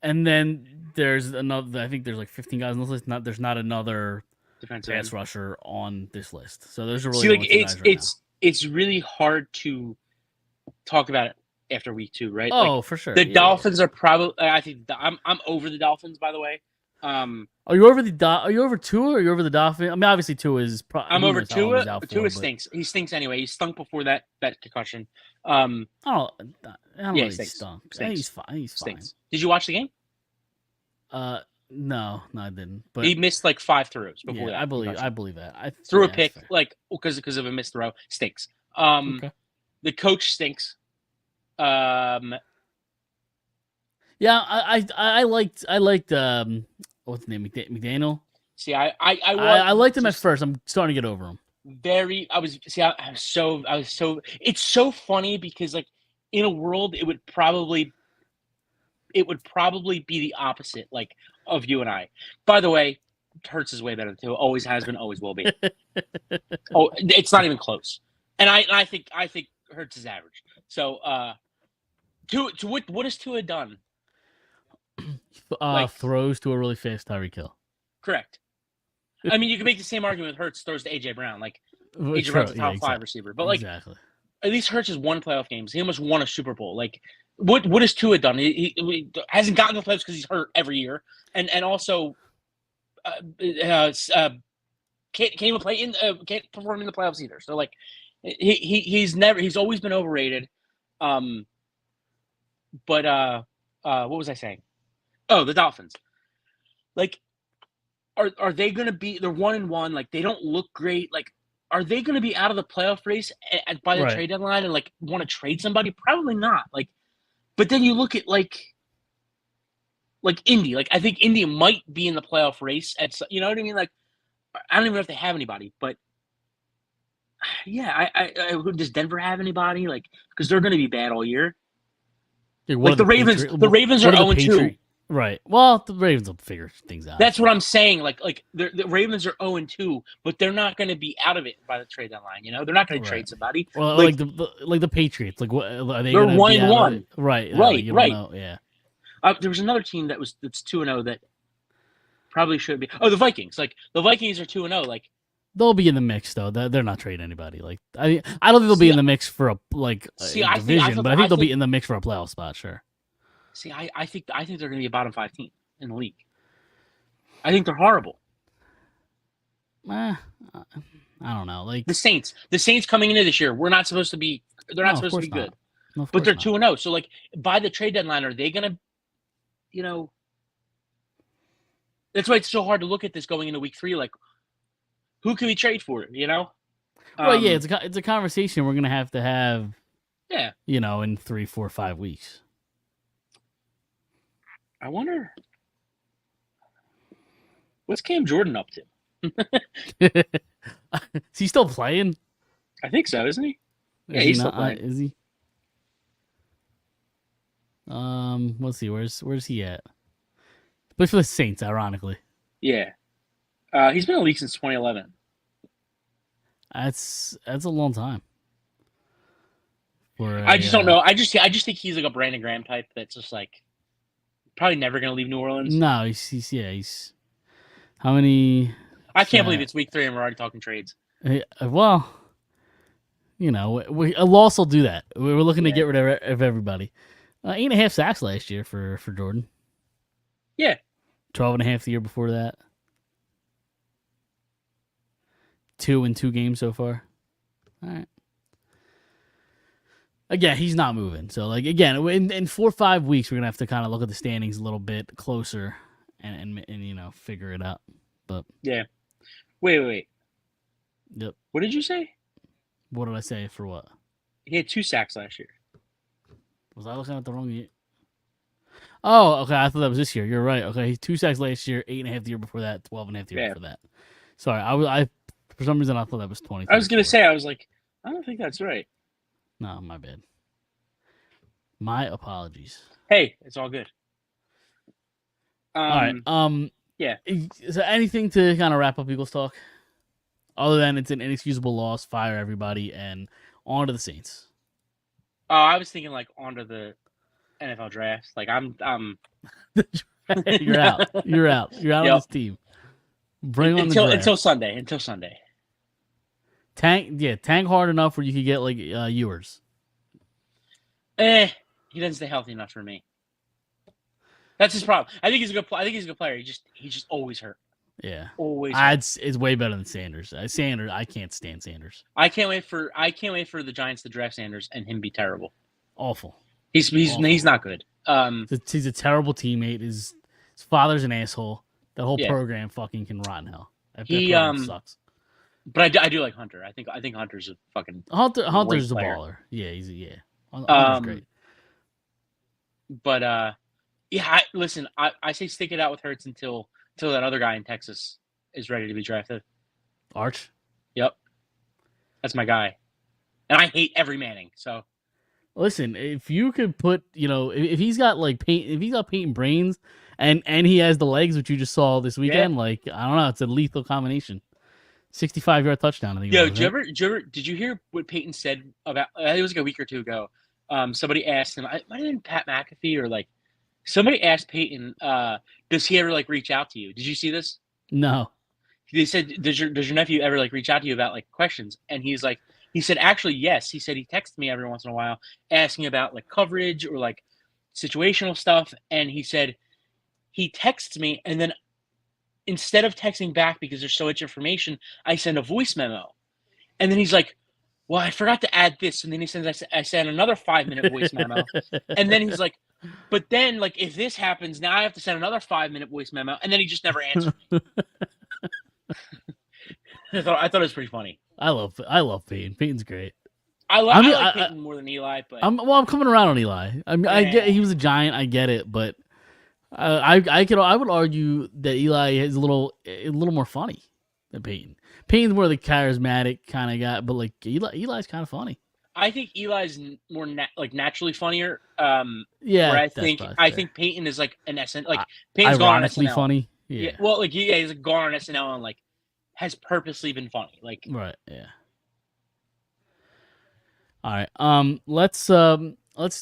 And then there's another. I think there's like 15 guys on this list. There's not another Defensive pass end. rusher on this list. So those are really See, the like only two guys right now. it's really hard to talk about it after week 2, right? Oh, like, for sure. The Dolphins are probably. I think I'm over the Dolphins. By the way, Are you over Are you over Tua or are you over the Dolphins? I mean, obviously Tua is. I'm over Tua. Tua stinks. He stinks anyway. He stunk before that concussion. I don't know. He Stinks. stunk. Stinks. He's fine. He's fine. Stinks. Did you watch the game? No, I didn't. But he missed like 5 throws before that. I believe that. I threw a pick, like because of a missed throw. Stinks. Okay. The coach stinks. Yeah, I liked what's the name, McDaniel. See, I liked him at first. I'm starting to get over him. I was so. It's so funny because like in a world it would probably be the opposite, like of you and I. By the way, Hurts is way better too. Always has been, always will be. Oh, it's not even close. And I think Hurts is average. So what has Tua done? Throws to a really fast Tyreek Hill. Correct. I mean, you can make the same argument with Hurts throws to AJ Brown. Like AJ Brown's a top 5 receiver, but like exactly. At least Hurts has won playoff games. He almost won a Super Bowl. Like what has Tua done? He hasn't gotten to the playoffs because he's hurt every year, and also can't even play can't perform in the playoffs either. So like he's always been overrated. But what was I saying? Oh, the Dolphins. Like, are they going to be? They're 1-1. Like, they don't look great. Like, are they going to be out of the playoff race by the trade deadline and like want to trade somebody? Probably not. Like, but then you look at like Indy. Like, I think Indy might be in the playoff race. You know what I mean? Like, I don't even know if they have anybody. But yeah, does Denver have anybody? Like, because they're going to be bad all year. Dude, like the Ravens. The Ravens are 0-2. Right. Well, the Ravens will figure things out. That's what I'm saying. Like the Ravens are 0-2, but they're not going to be out of it by the trade deadline. You know, they're not going to trade somebody. Well, like the Patriots. Like, what are they? They're 1-1. Right. Right. Yeah. There was another team that's 2-0 that probably should be. Oh, the Vikings. Like the Vikings are 2-0. Like they'll be in the mix though. They're not trading anybody. Like I don't think they'll be in the mix for a division, but I think they'll be in the mix for a playoff spot. Sure. See, I think they're going to be a bottom 5 team in the league. I think they're horrible. I don't know. Like the Saints coming into this year, they're not supposed to be good, but they're 2-0. So like by the trade deadline, are they going to, you know? That's why it's so hard to look at this going into week 3. Like, who can we trade for? You know? Well, yeah, it's a conversation we're going to have. Yeah. You know, in 3, 4, 5 weeks. I wonder, what's Cam Jordan up to? Is he still playing? I think so, isn't he? Yeah, he's still playing. Is he? Let's see. Where's he at? Plays for the Saints, ironically. Yeah, he's been in the league since 2011. That's a long time. I just don't know. I just think he's like a Brandon Graham type. That's just like. Probably never going to leave New Orleans. No, he's how many? I can't believe it's week 3 and we're already talking trades. Well, you know, a loss will do that. We're looking to get rid of everybody. 8.5 sacks last year for Jordan. Yeah. 12.5 the year before that. 2 in 2 games so far. All right. Again, he's not moving. So, like, again, in 4 or 5 weeks, we're gonna have to kind of look at the standings a little bit closer and you know, figure it out. But yeah, wait. Yep. What did you say? What did I say for what? He had 2 sacks last year. Was I looking at the wrong year? Oh, okay. I thought that was this year. You're right. Okay, 2 sacks last year, 8.5 the year before that, 12.5 the year before that. Sorry, I for some reason I thought that was 20. I was gonna say, I was like, I don't think that's right. No, my bad. My apologies. Hey, it's all good. All right. Yeah. Is there anything to kind of wrap up Eagles talk? Other than it's an inexcusable loss, fire everybody, and on to the Saints. Oh, I was thinking like onto the NFL draft. Like I'm You're out. You're out. You're out on Yep. this team. Bring on the until draft. Sunday. Until Sunday. Tank hard enough where you could get like Ewers. He doesn't stay healthy enough for me. That's his problem. I think he's a good. I think he's a good player. He just always hurt. Yeah, Always. Hurt. it's way better than Sanders. Sanders, I can't stand Sanders. I can't wait for the Giants to draft Sanders and him be terrible. Awful. He's not good. He's a terrible teammate. His father's an asshole. The whole Yeah. program fucking can rot in hell. That He, program sucks. But I do like Hunter. I think Hunter's a fucking Hunter's a player. baller. Yeah. Hunter's great. But yeah. Listen, I say stick it out with Hurts until that other guy in Texas is ready to be drafted. Arch. Yep, that's my guy, and I hate every Manning. So listen, if you could put, if he's got Peyton brains and he has the legs, which you just saw this weekend, like I don't know, it's a lethal combination. 65-yard touchdown. I think. Yo, did you hear what Peyton said about? It was like a week or two ago. Somebody asked him. Might have been Pat McAfee or like somebody asked Peyton, does he ever like reach out to you? Did you see this? No. They said, does your nephew ever like reach out to you about like questions? And he said, actually, yes. He said he texts me every once in a while asking about like coverage or like situational stuff. And he said he texts me, and then instead of texting back because there's so much information, I send a voice memo. And then he's like, well, I forgot to add this. And then he sends, I send another 5-minute voice memo. And then he's like, but then like if this happens, now I have to send another 5-minute voice memo. And then he just never answered me. I thought it was pretty funny. I love Peyton. Peyton's great. I like Peyton more than Eli, but I'm coming around on Eli. I get he was a giant. I get it, but I would argue that Eli is a little more funny than Peyton. Peyton's more the charismatic kind of guy, but like Eli's kind of funny. I think Eli's more naturally funnier. Yeah, where I think Peyton is like an SNL. Like Peyton's ironically gone on SNL. Funny. Yeah. Well, like he's gone on SNL and like has purposely been funny. Like right. Yeah. All right. Let's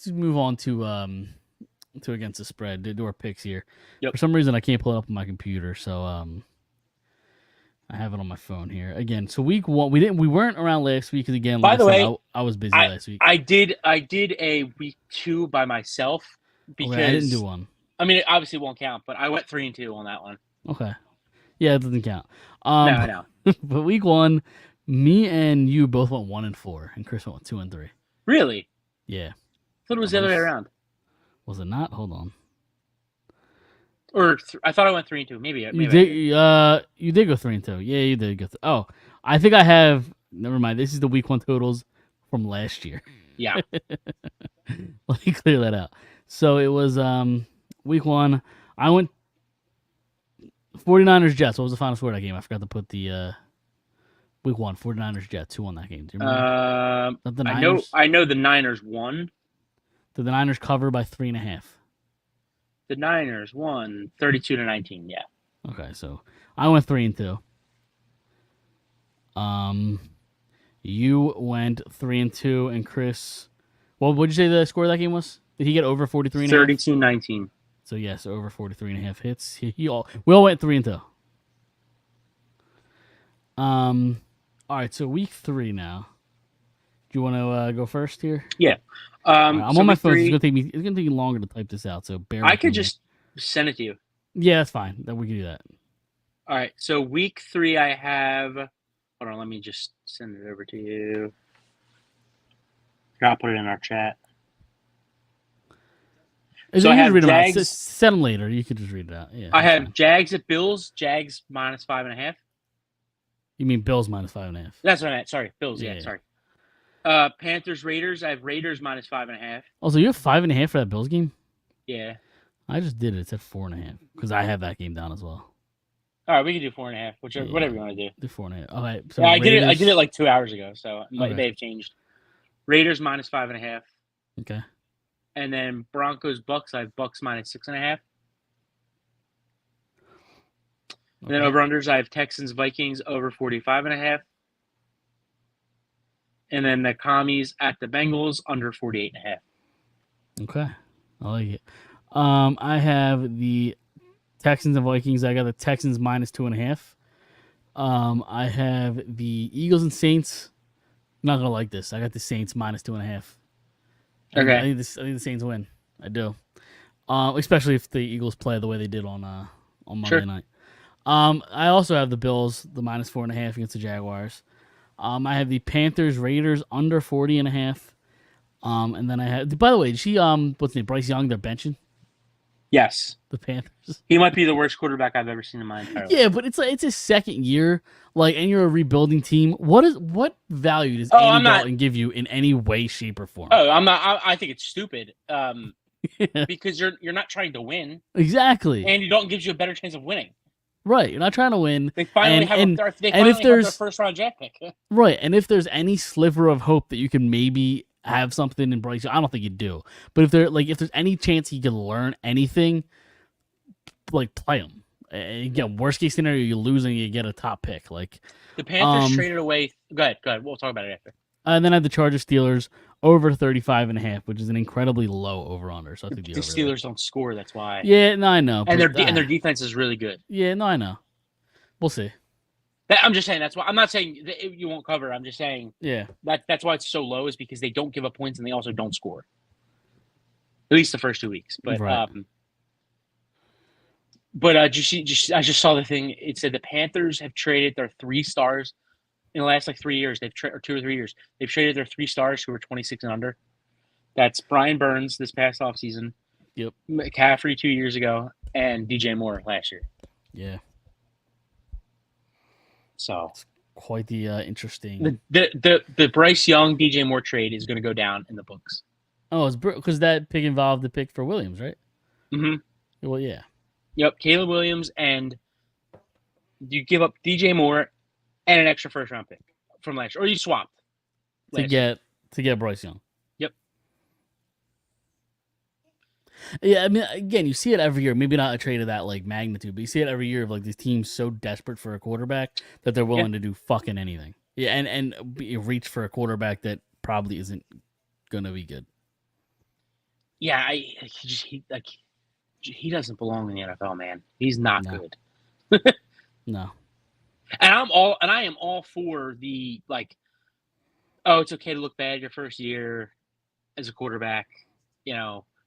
move on to against the spread. Do our picks here. Yep. For some reason, I can't pull it up on my computer, so I have it on my phone here. Again, so week 1, we weren't around last week because again, by the way, I was busy last week. I did a week 2 by myself because I didn't do one. I mean, it obviously won't count, but I went 3-2 on that one. Okay. Yeah, it doesn't count. No. But week 1, me and you both went 1-4, and Chris went 2-3. Really? Yeah. I thought it was the other way around. Was it not? Hold on. Or I thought I went 3-2. Maybe you did. You did go 3-2. Yeah, you did go. I think I have. Never mind. This is the week 1 totals from last year. Yeah. Let me clear that out. So it was week 1. I went 49ers Jets. What was the final score of that game? I forgot to put the week 1 49ers Jets. Who won that game? Do you remember? The Niners? I know the Niners won. Did the Niners cover by 3.5? The Niners won 32-19. Yeah. Okay, so I went 3-2. You went 3-2, and Chris. Well, what did you say the score of that game was? Did he get over 43.5? 32-19. So yes, over 43.5 hits. We all went 3-2. All right, so week 3 now. Do you want to go first here? Yeah. I'm on my phone. It's gonna take me longer to type this out. So bear. I could just send it to you. Yeah, that's fine. That we can do that. All right. So week 3, I have. Hold on. Let me just send it over to you. I'll put it in our chat. So I have read them out. Send them later. You could just read it out. Yeah. I have Jags at Bills. Jags minus 5.5. You mean Bills minus 5.5? That's what I meant. Sorry, Bills. Yeah. Sorry. Panthers Raiders. I have Raiders minus 5.5. Oh, so you have 5.5 for that Bills game? Yeah. I just did it. It said 4.5 because I have that game down as well. All right, we can do 4.5. Whatever you want to do. Do 4.5. All right. So yeah, I did it like 2 hours ago, so it Okay. may have changed. Raiders minus 5.5. Okay. And then Broncos Bucks. I have Bucks minus 6.5. And then over unders, I have Texans Vikings over 45.5. And then the commies at the Bengals under 48.5. Okay, I like it. I have the Texans and Vikings. I got the Texans -2.5. I have the Eagles and Saints. I'm not gonna like this. I got the Saints -2.5. Okay. I think the Saints win. I do. Especially if the Eagles play the way they did on Monday Sure. night. I also have the Bills, the -4.5 against the Jaguars. I have the Panthers Raiders under 40.5. And then I have, by the way, did she what's his name? Bryce Young, they're benching Yes. the Panthers. He might be the worst quarterback I've ever seen in my entire life. Yeah, but it's like it's his second year, and you're a rebuilding team. What value does I'm Andy not- Dalton give you in any way, shape, or form? Oh, I'm not. I think it's stupid. Because you're not trying to win. Exactly. Andy Dalton gives you a better chance of winning. Right. You're not trying to win. They finally have their first round draft pick. Right. And if there's any sliver of hope that you can maybe have something in Bryce, I don't think you do. But if there's any chance he can learn anything, play him. Again, worst case scenario, you lose and you get a top pick. The Panthers traded away. Go ahead. We'll talk about it after. And then I have the Chargers Steelers over 35.5, which is an incredibly low over under. So I think the Steelers don't score. That's why. Yeah, no, I know. And their defense is really good. Yeah, no, I know. We'll see. I'm just saying that's why. I'm not saying that you won't cover. I'm just saying that's why it's so low is because they don't give up points and they also don't score. At least the first 2 weeks. But right. I just saw the thing. It said the Panthers have traded their 3 stars in the last 3 years. They've 2 or 3 years. They've traded their 3 stars who were 26 and under. That's Brian Burns this past offseason. Yep. McCaffrey 2 years ago and DJ Moore last year. Yeah. So it's quite the interesting. The Bryce Young DJ Moore trade is going to go down in the books. Oh, it's because that pick involved the pick for Williams, right? Mm-hmm. Well, yeah. Yep, Caleb Williams, and you give up DJ Moore and an extra first round pick from last year, or you swapped to get Bryce Young. Yep. Yeah, I mean, again, you see it every year. Maybe not a trade of that magnitude, but you see it every year of these teams so desperate for a quarterback that they're willing to do fucking anything. Yeah, and reach for a quarterback that probably isn't gonna be good. Yeah, he doesn't belong in the NFL, man. He's not good. No. And I am all for the it's okay to look bad your first year as a quarterback,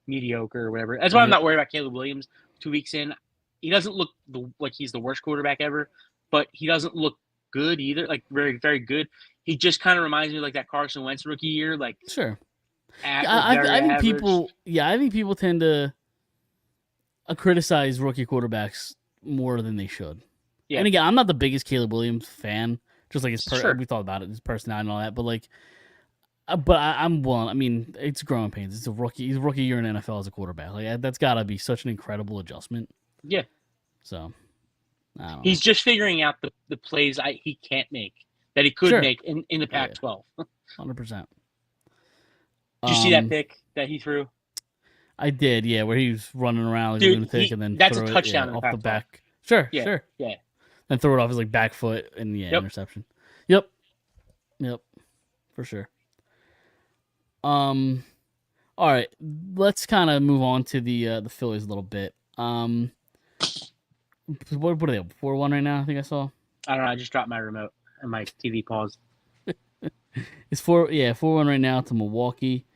mediocre or whatever. That's why I'm not worried about Caleb Williams 2 weeks in. He doesn't look like he's the worst quarterback ever, but he doesn't look good either, very, very good. He just kind of reminds me of that Carson Wentz rookie year, Sure. I think people tend to criticize rookie quarterbacks more than they should. Yeah. And again, I'm not the biggest Caleb Williams fan, just his we thought about it, his personality and all that, but I'm willing. I mean, it's growing pains. It's a rookie. He's a rookie year in the NFL as a quarterback. That's got to be such an incredible adjustment. Yeah. So, I don't know. He's just figuring out the plays he can't make that he could make in the Pac-12. 100%. Did you see that pick that he threw? I did, yeah, where he was running around like a lunatic and then that's a touchdown off the back. Sure. Yeah. Then throw it off his back foot and interception. Yep. For sure. All right, let's kind of move on to the Phillies a little bit. What are they? 4-1 right now? I think I saw. I don't know. I just dropped my remote and my TV paused. It's 4-1 right now to Milwaukee.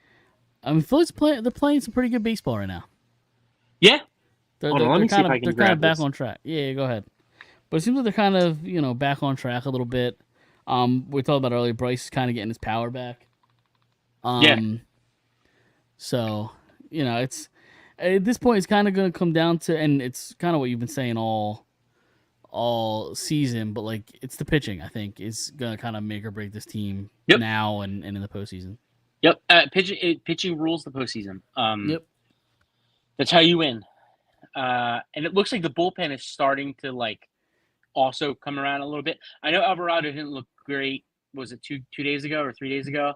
I mean, Phillies they're playing some pretty good baseball right now. Yeah. They're kind of back on track. Yeah, go ahead. But it seems like they're kind of back on track a little bit. We talked about earlier. Bryce is kind of getting his power back. So it's at this point it's kind of going to come down to, and it's kind of what you've been saying all season, but it's the pitching. I think is going to kind of make or break this team now and in the postseason. Yep, pitching rules the postseason. Yep, that's how you win. And it looks like the bullpen is starting to also come around a little bit. I know Alvarado didn't look great. Was it 2 days ago or 3 days ago?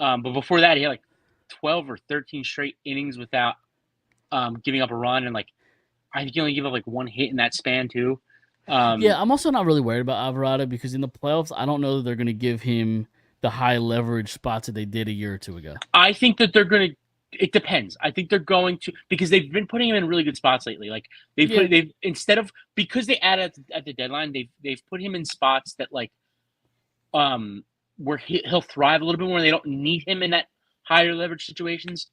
But before that, he had 12 or 13 straight innings without giving up a run, and I think he only gave up 1 hit in that span too. I'm also not really worried about Alvarado because in the playoffs, I don't know that they're going to give him the high leverage spots that they did a year or two ago. I think that they're going to. It depends. I think they're going to because they've been putting him in really good spots lately. Like they've instead of because they added at the deadline, they've put him in spots that like where he'll thrive a little bit more. They don't need him in that higher leverage situations.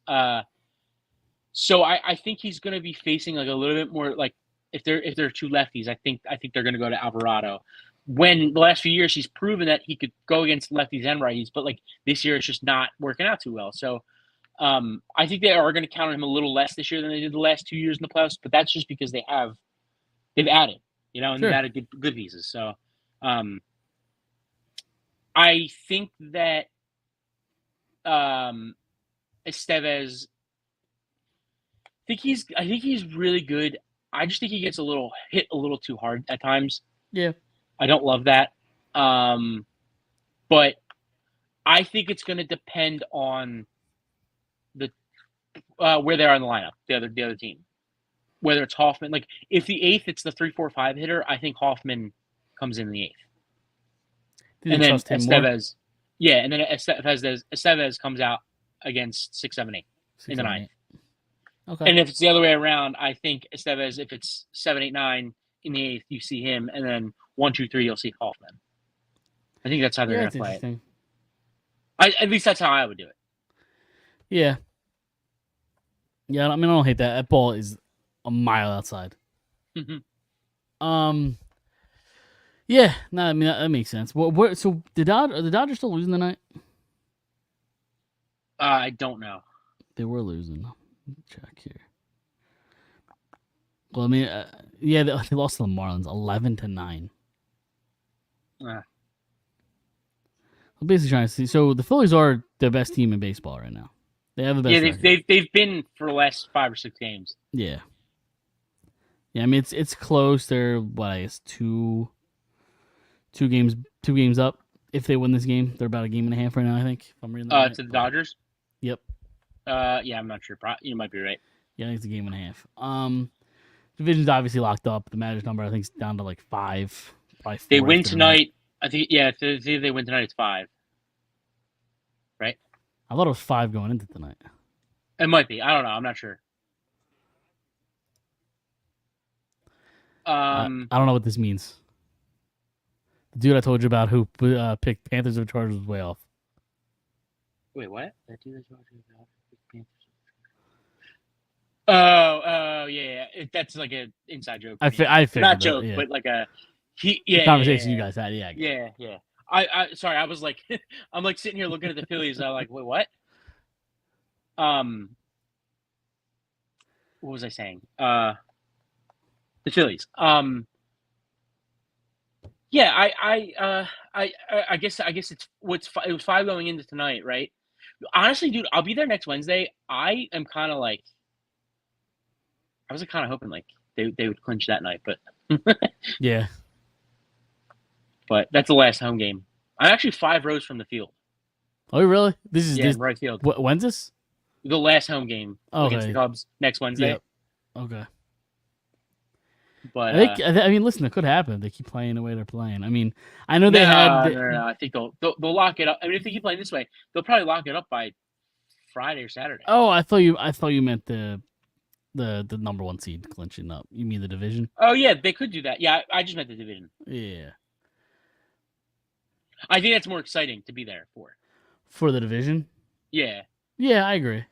So I think he's going to be facing like a little bit more like if they're two lefties. I think they're going to go to Alvarado. When the last few years he's proven that he could go against lefties and righties, but like this year it's just not working out too well. So I think they are going to count on him a little less this year than they did the last 2 years in the playoffs. But that's just because they've added, and Sure. they've added good pieces. So I think that Estevez. I think he's really good. I just think he gets hit a little too hard at times. Yeah. I don't love that. But I think it's going to depend on the where they are in the lineup, the other team. Whether it's Hoffman, like if the eighth, it's the 3-4-5 hitter. I think Hoffman comes in the eighth, and then Estevez, and then Estevez comes out against 6, 7, 8 in the ninth. Okay. And if it's the other way around, I think Estevez, if it's 7, 8, 9 in the eighth, you see him, and then 1, 2, 3, you'll see Hoffman. I think that's how they're going to play it. At least that's how I would do it. Yeah. Yeah, I mean, I don't hate that. That ball is a mile outside. Mm-hmm. Yeah, no, I mean that makes sense. So are the Dodgers still losing tonight? I don't know. They were losing. Check here. Well, I mean, they lost to the Marlins 11-9. I'm basically trying to see. So the Phillies are the best team in baseball right now. They have the best. Yeah, they've been for the last 5 or 6 games. Yeah. Yeah, I mean it's close. They're I guess two games up. If they win this game, they're about a game and a half right now. I think if I'm reading that right. To the Dodgers. Yep. Yeah, I'm not sure. You might be right. Yeah, I think it's a game and a half. Division's obviously locked up. The Mariners number I think is down to like 5. Probably 4 they win tonight. I think if they win tonight, it's 5. Right? I thought it was 5 going into tonight. It might be. I don't know. I'm not sure. I don't know what this means. The dude I told you about who picked Panthers or Chargers was way off. Wait, what? That dude I told you about picked Panthers. Oh, yeah. That's like an inside joke. I figured not joke, but like a conversation you guys had. Yeah. I sorry. I was like, I'm like sitting here looking at the Phillies. I'm like, wait, what? What was I saying? The Phillies. Yeah, I guess it was 5 going into tonight, right? Honestly, dude, I'll be there next Wednesday. I am kind of like, I was kind of hoping like they would clinch that night, but yeah. But that's the last home game. I'm actually 5 rows from the field. Oh, really? This is in right field. When's this? The last home game against the Cubs next Wednesday. Yep. Okay. But I mean, listen, it could happen. They keep playing the way they're playing. I mean, I know they had. No. I think they'll lock it up. I mean, if they keep playing this way, they'll probably lock it up by Friday or Saturday. Oh, I thought you meant the number 1 seed clinching up. You mean the division? Oh yeah, they could do that. Yeah, I just meant the division. Yeah. I think that's more exciting to be there for. For the division? Yeah. Yeah, I agree.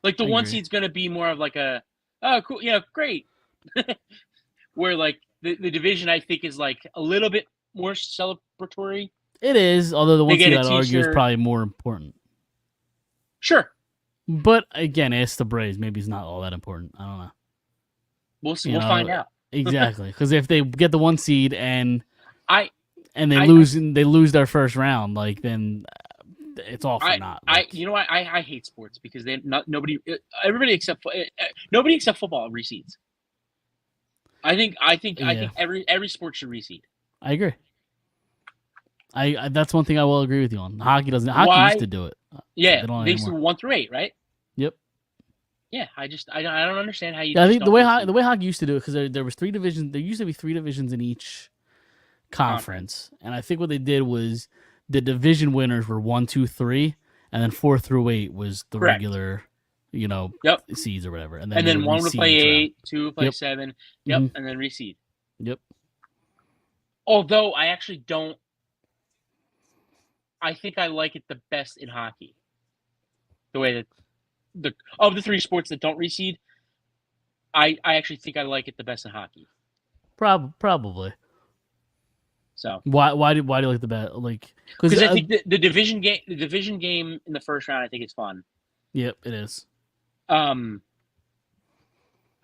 Like the 1 seed's going to be more of like a, oh cool, yeah, great. Where like the division, I think, is like a little bit more celebratory. It is, although the 1 seed I'd argue is probably more important. Sure. But again, ask the Braves. Maybe it's not all that important. I don't know. We'll see. We'll find out. Exactly, because if they get the 1 seed and they lose their first round, like then it's all for naught. You know what? I hate sports because everybody except football reseeds. I think every sport should reseed. I agree. I that's one thing I will agree with you on. Hockey doesn't. Hockey used to do it. Yeah, they used to 1 through 8, right? Yep. Yeah, I don't understand how you. Yeah, I think the way hockey used to do it, because there was 3 divisions. There used to be 3 divisions in each conference, and I think what they did was the division winners were 1, 2, 3, and then 4 through 8 was the Correct. regular, Yep. seeds or whatever. And And you then would one would reseed play each round. 8, 2 would play Yep. 7. Yep, Mhm. and then reseed. Yep. Although I actually don't. I think I like it the best in hockey. The way that of the 3 sports that don't reseed, I actually think I like it the best in hockey. Probably. So Why do you like the bet? Like, because I think the division game in the first round, I think it's fun. Yep, it is. I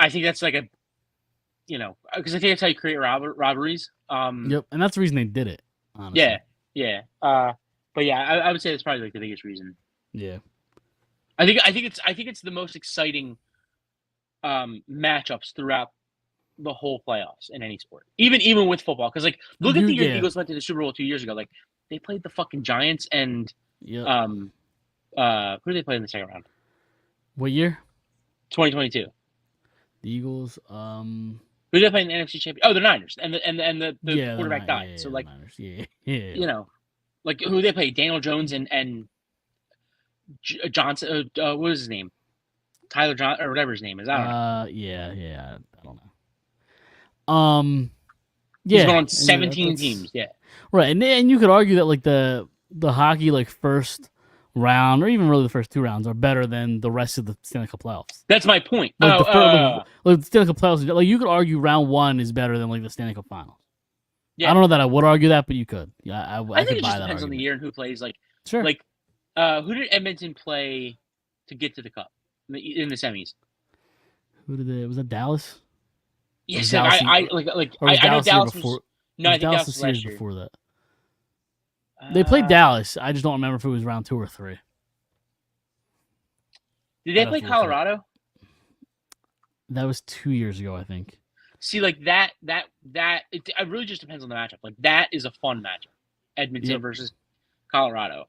think that's like a, because I think that's how you create robberies. Yep, and that's the reason they did it. Honestly. Yeah. But yeah, I would say that's probably like the biggest reason. Yeah. I think it's the most exciting matchups throughout the whole playoffs in any sport, even with football. Because like, look at the year the Eagles went to the Super Bowl 2 years ago. Like, they played the fucking Giants and Yep. who did they play in the second round? What year? 2022. The Eagles. Who did they play in the NFC Championship? Oh, the Niners, and the quarterback died. Yeah, so like, Niners. Yeah. Like who they play? Daniel Jones and Johnson. What was his name? Tyler Johnson or whatever his name is. I don't know. Yeah. I don't know. He's been on 17 teams. Yeah. Right, and you could argue that like the hockey like first round or even really the first 2 rounds are better than the rest of the Stanley Cup playoffs. That's my point. Like the Stanley Cup playoffs, like you could argue round 1 is better than like the Stanley Cup finals. Yeah. I don't know that I would argue that, but you could. Yeah, I think could it buy just that depends on the argument. year and who plays. Like, sure. Like, who did Edmonton play to get to the Cup in the semis? Was that Dallas? Yes, I know Dallas was. No, I think Dallas was last year. Before that. They played Dallas. I just don't remember if it was round 2 or 3. Did they play Colorado? That was 2 years ago, I think. See, like that. It really just depends on the matchup. Like that is a fun matchup. Edmonton versus Colorado.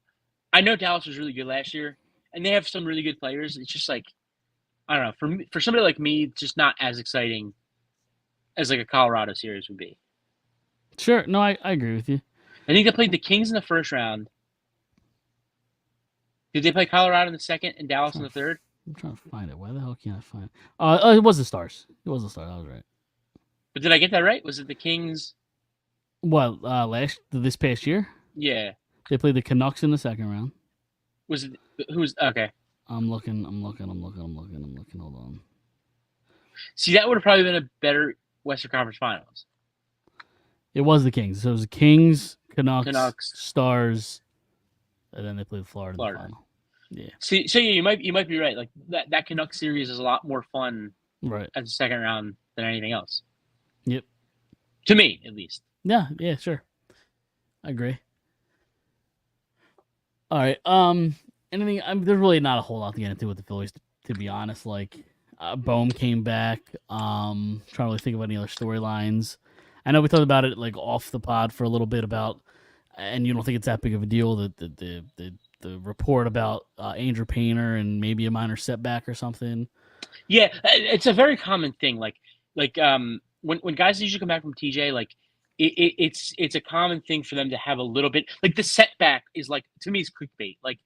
I know Dallas was really good last year, and they have some really good players. It's just like, I don't know. For somebody like me, it's just not as exciting as like a Colorado series would be. Sure. No, I agree with you. I think they played the Kings in the first round. Did they play Colorado in the second and Dallas in the third? I'm trying to find it. Why the hell can't I find it? It was the Stars. It was the Stars. I was right. But did I get that right? Was it the Kings? What, this past year? Yeah. They played the Canucks in the second round. Was it who's okay? I'm looking. Hold on. See, that would have probably been a better Western Conference Finals. It was the Kings. So it was the Kings, Canucks, Stars, and then they played Florida. In the final. Yeah. See, so you might be right. Like that Canucks series is a lot more fun, right, as a second round than anything else. Yep. To me, at least. Yeah, sure. I agree. All right. Anything? There's really not a whole lot to get into with the Phillies, to be honest. Like, Bohm came back. Trying to really think of any other storylines. I know we talked about it like off the pod for a little bit about, and you don't think it's that big of a deal. The report about Andrew Painter and maybe a minor setback or something. Yeah, it's a very common thing. Like when guys usually come back from TJ, like it's a common thing for them to have a little bit. Like the setback is like, to me, it's clickbait. Like,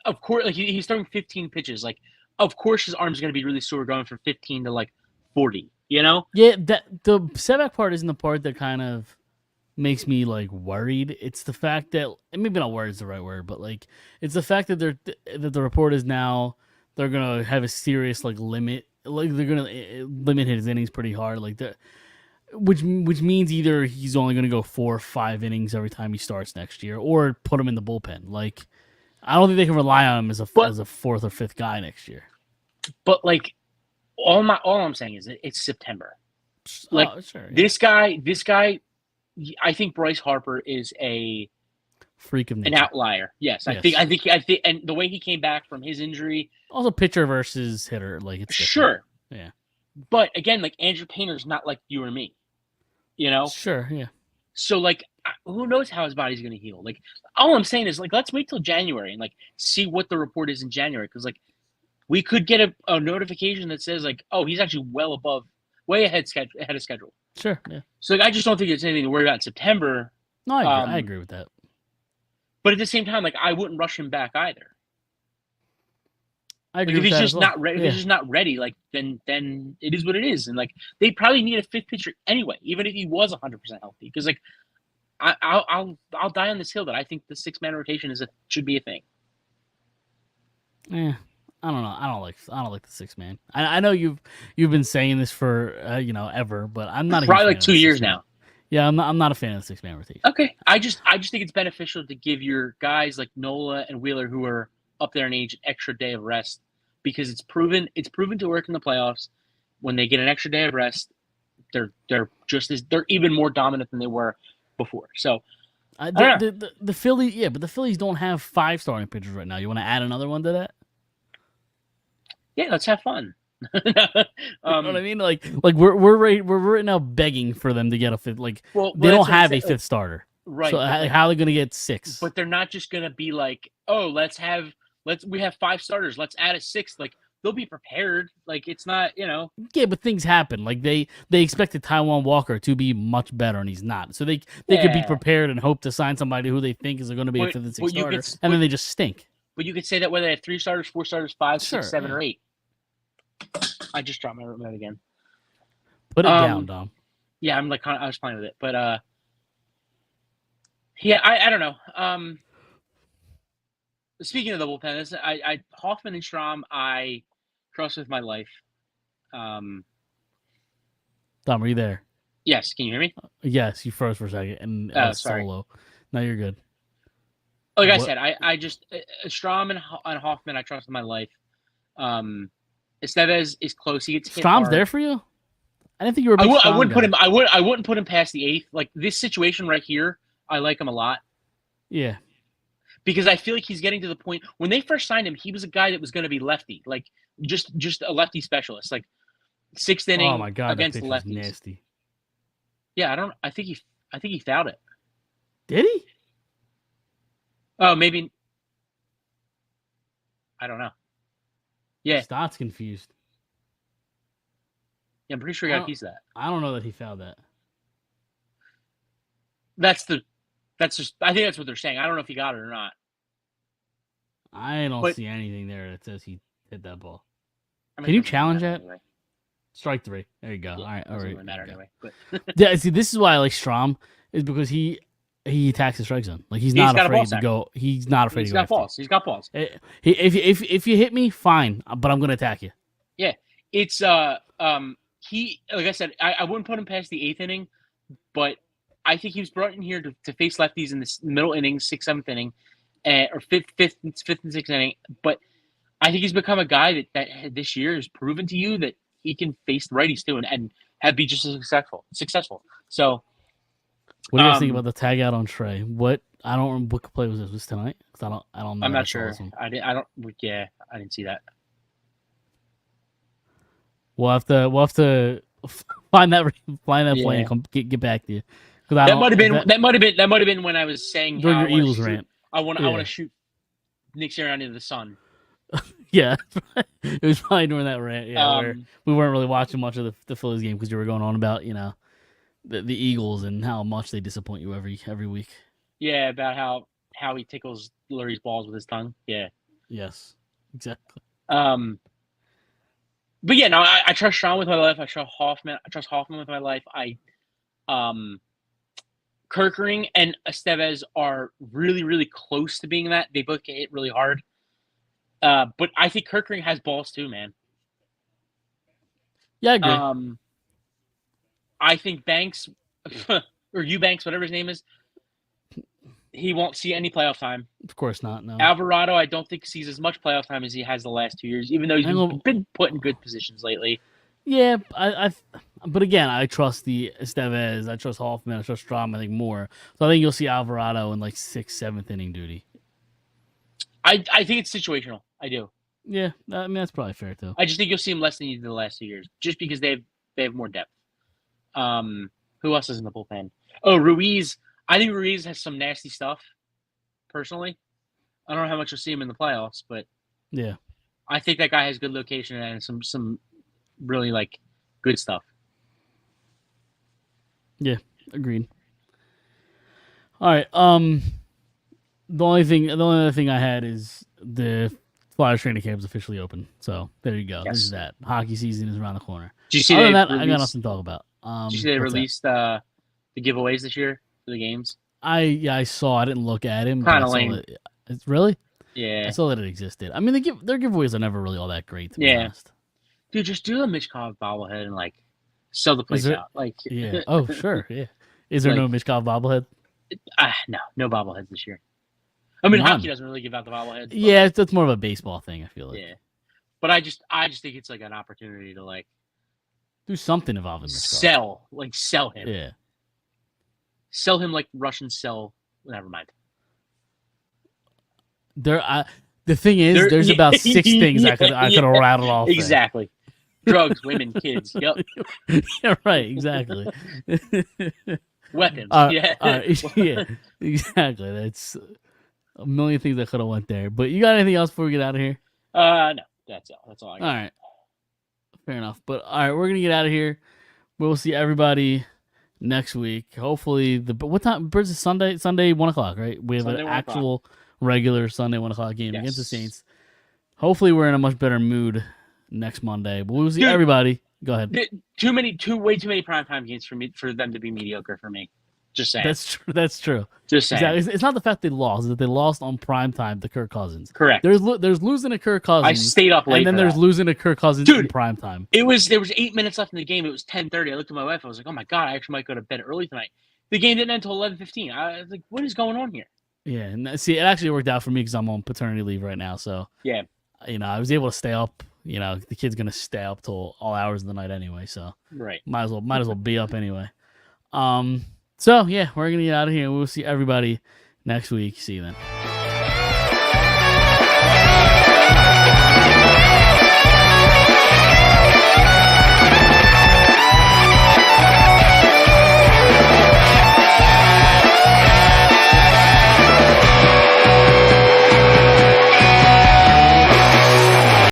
of course, like he's throwing 15 pitches. Like, of course his arm's going to be really sore going from 15 to like 40. You know? Yeah, the setback part isn't the part that kind of makes me like worried. It's the fact that, and maybe not worried is the right word, but like it's the fact that the report is now they're gonna have a serious like limit, like they're gonna limit his innings pretty hard, like which means either he's only gonna go 4 or 5 innings every time he starts next year, or put him in the bullpen. Like, I don't think they can rely on him as a 4th or 5th guy next year. But like, all I'm saying is it's September. Like, sure, yeah. This guy, I think Bryce Harper is a freak of nature, an outlier. Yes. I think, and the way he came back from his injury, also pitcher versus hitter, like it's different. Sure, yeah. But again, like Andrew Painter's not like you or me, you know. Sure, yeah. So like, who knows how his body's going to heal? Like, all I'm saying is like, let's wait till January and like see what the report is in January, because like we could get a notification that says like, oh, he's actually way ahead of schedule. Sure, yeah. So like, I just don't think it's anything to worry about in September. No, I agree with that. But at the same time, like I wouldn't rush him back either. I Like agree if with he's that just as well. not ready, if Yeah. he's just not ready, like then it is what it is. And like they probably need a fifth pitcher anyway, even if he was 100% healthy. Because like I'll die on this hill that I think the 6-man rotation should be a thing. Yeah, I don't know. I don't like the 6-man. I know you've been saying this for ever, but I'm not a huge Probably fan like of 2 the years 6-man. now. Yeah, I'm not a fan of the 6-man rotation. Okay, I just think it's beneficial to give your guys like Nola and Wheeler, who are up there in age, an extra day of rest, because it's proven to work in the playoffs. When they get an extra day of rest, they're even more dominant than they were before. So I don't know. The Phillies, yeah, but the Phillies don't have 5 starting pitchers right now. You want to add another one to that? Yeah, let's have fun. You know what I mean? Like we're right now begging for them to get a fifth. Like they don't have a fifth starter, right? So how are they going to get 6? But they're not just going to be like, oh, we have 5 starters. Let's add a 6th. Like they'll be prepared. Like it's not, Yeah, but things happen. Like they expected Taijuan Walker to be much better, and he's not. So they could be prepared and hope to sign somebody who they think is going to be a 5th and 6th starter, and then they just stink. But you could say that whether they have 3 starters, 4 starters, 5, Sure, 6, 7, or 8. I just dropped my remote again. Put it down, Dom. Yeah, I was fine with it, but yeah, I don't know. Speaking of the bullpen, I Hoffman and Strom, I trust with my life. Dom, are you there? Yes, can you hear me? Yes, you froze for a second, and sorry. solo. No, you're good. Like I said, I just Strom and Hoffman, I trust with my life. Estevez is close. He gets hit Strom's hard. there for you? I didn't think you were a big I wouldn't guy. put him. I wouldn't put him past the 8th. Like this situation right here, I like him a lot. Yeah. Because I feel like he's getting to the point when they first signed him, he was a guy that was going to be lefty, like just a lefty specialist, like 6th inning. Oh my god, against that the pitch lefties. was nasty. Yeah, I think he fouled it. Did he? Oh, maybe. I don't know. Yeah, Stott's confused. Yeah, I'm pretty sure he got a piece of that. I don't know that he fouled that. That's just. I think that's what they're saying. I don't know if he got it or not. I don't see anything there that says he hit that ball. I mean, Can you challenge that? anyway. Strike 3. There you go. Yeah, all right. doesn't really matter anyway. But yeah, see, this is why I like Strom, is because he attacks the strike zone. Like he's not afraid to go. He's not afraid to go. He's got balls. If you hit me, fine, but I'm gonna attack you. Yeah, it's he, like I said, I wouldn't put him past the 8th inning, but I think he was brought in here to face lefties in the middle innings, 6th, 7th inning, or fifth and 6th inning. But I think he's become a guy that this year has proven to you that he can face righties too and have be just as successful. So, what do you guys think about the tag out on Trey? What play was this? Was tonight? Because I don't know. I'm not sure. I didn't see that. We'll have to find that play and come get back to you. That might have been when I was saying during your Eagles rant. I want to shoot Nick Sirianni into the sun. Yeah, it was probably during that rant. Yeah, where we weren't really watching much of the Phillies game because you were going on about the Eagles and how much they disappoint you every week. Yeah, about how he tickles Lurie's balls with his tongue. Yeah. Yes, exactly. But yeah, no, I trust Sean with my life. I trust Hoffman with my life. Kirkering and Estevez are really, really close to being that. They both get hit really hard. But I think Kirkering has balls too, man. Yeah, I agree. I think Banks or Eubanks, whatever his name is, he won't see any playoff time. Of course not. No. Alvarado, I don't think sees as much playoff time as he has the last 2 years, even though he's been put in good positions lately. Yeah, but again, I trust the Estevez, I trust Hoffman, I trust Strom, I think more. So I think you'll see Alvarado in like 6th, 7th inning duty. I think it's situational. I do. Yeah, I mean that's probably fair too. I just think you'll see him less than you did the last 2 years, just because they have more depth. Who else is in the bullpen? Oh, Ruiz. I think Ruiz has some nasty stuff. Personally, I don't know how much you'll see him in the playoffs, but yeah, I think that guy has good location and some really like good stuff. Yeah, agreed. All right. The only other thing I had is the Flyers training camp is officially open. So there you go. Yes. There's that. Hockey season is around the corner. Did you see Other than they that, I got released? nothing to talk about. Did you see they what's that? released the giveaways this year for the games? I saw. I didn't look at him. but Kinda I saw lame. that- It's really. Yeah, I saw that it existed. I mean, their giveaways are never really all that great. To be Yeah. honest. dude, just do a Mitch Cobb bobblehead and like sell the place there- out. Like, Yeah. Oh, sure. Yeah. Is there no Like- Mitch Cobb bobblehead? no bobbleheads this year. I mean, None. hockey doesn't really give out the bobbleheads. but- Yeah, that's more of a baseball thing. I feel like. yeah. But I just think it's like an opportunity to like Do something involving Mitch Cobb. sell him, Yeah. sell him like Russians sell. Never mind. The thing is, there's about 6 things I could have rattled off. there. Exactly. Drugs, women, kids. Yep. Yeah, right. Exactly. Weapons. Yeah, exactly. That's a million things that could have went there. But you got anything else before we get out of here? No. That's all. That's all I All got. right. Fair enough. But all right, we're gonna get out of here. We'll see everybody next week. Hopefully, but what time? Birds is Sunday. Sunday 1:00, right? We have Sunday, an 1 o'clock. actual regular Sunday 1:00 game against the Yes. Saints. Hopefully, we're in a much better mood next Monday. But we'll see Dude. everybody. Go ahead. Way too many primetime games for them to be mediocre for me. Just saying. That's true. That's true. Just saying. Exactly. It's not the fact they lost; it's that they lost on prime time to Kirk Cousins. Correct. There's losing to Kirk Cousins. I stayed up late. and then for there's that. losing to Kirk Cousins in Dude. prime time. There was 8 minutes left in the game. It was 10:30. I looked at my wife. I was like, "Oh my god, I actually might go to bed early tonight." The game didn't end until 11:15. I was like, "What is going on here?" Yeah, and see, it actually worked out for me because I'm on paternity leave right now. So Yeah. I was able to stay up. The kid's gonna stay up till all hours of the night anyway. So Right. might as well be up anyway. So yeah, we're gonna get out of here. We'll see everybody next week. See you then.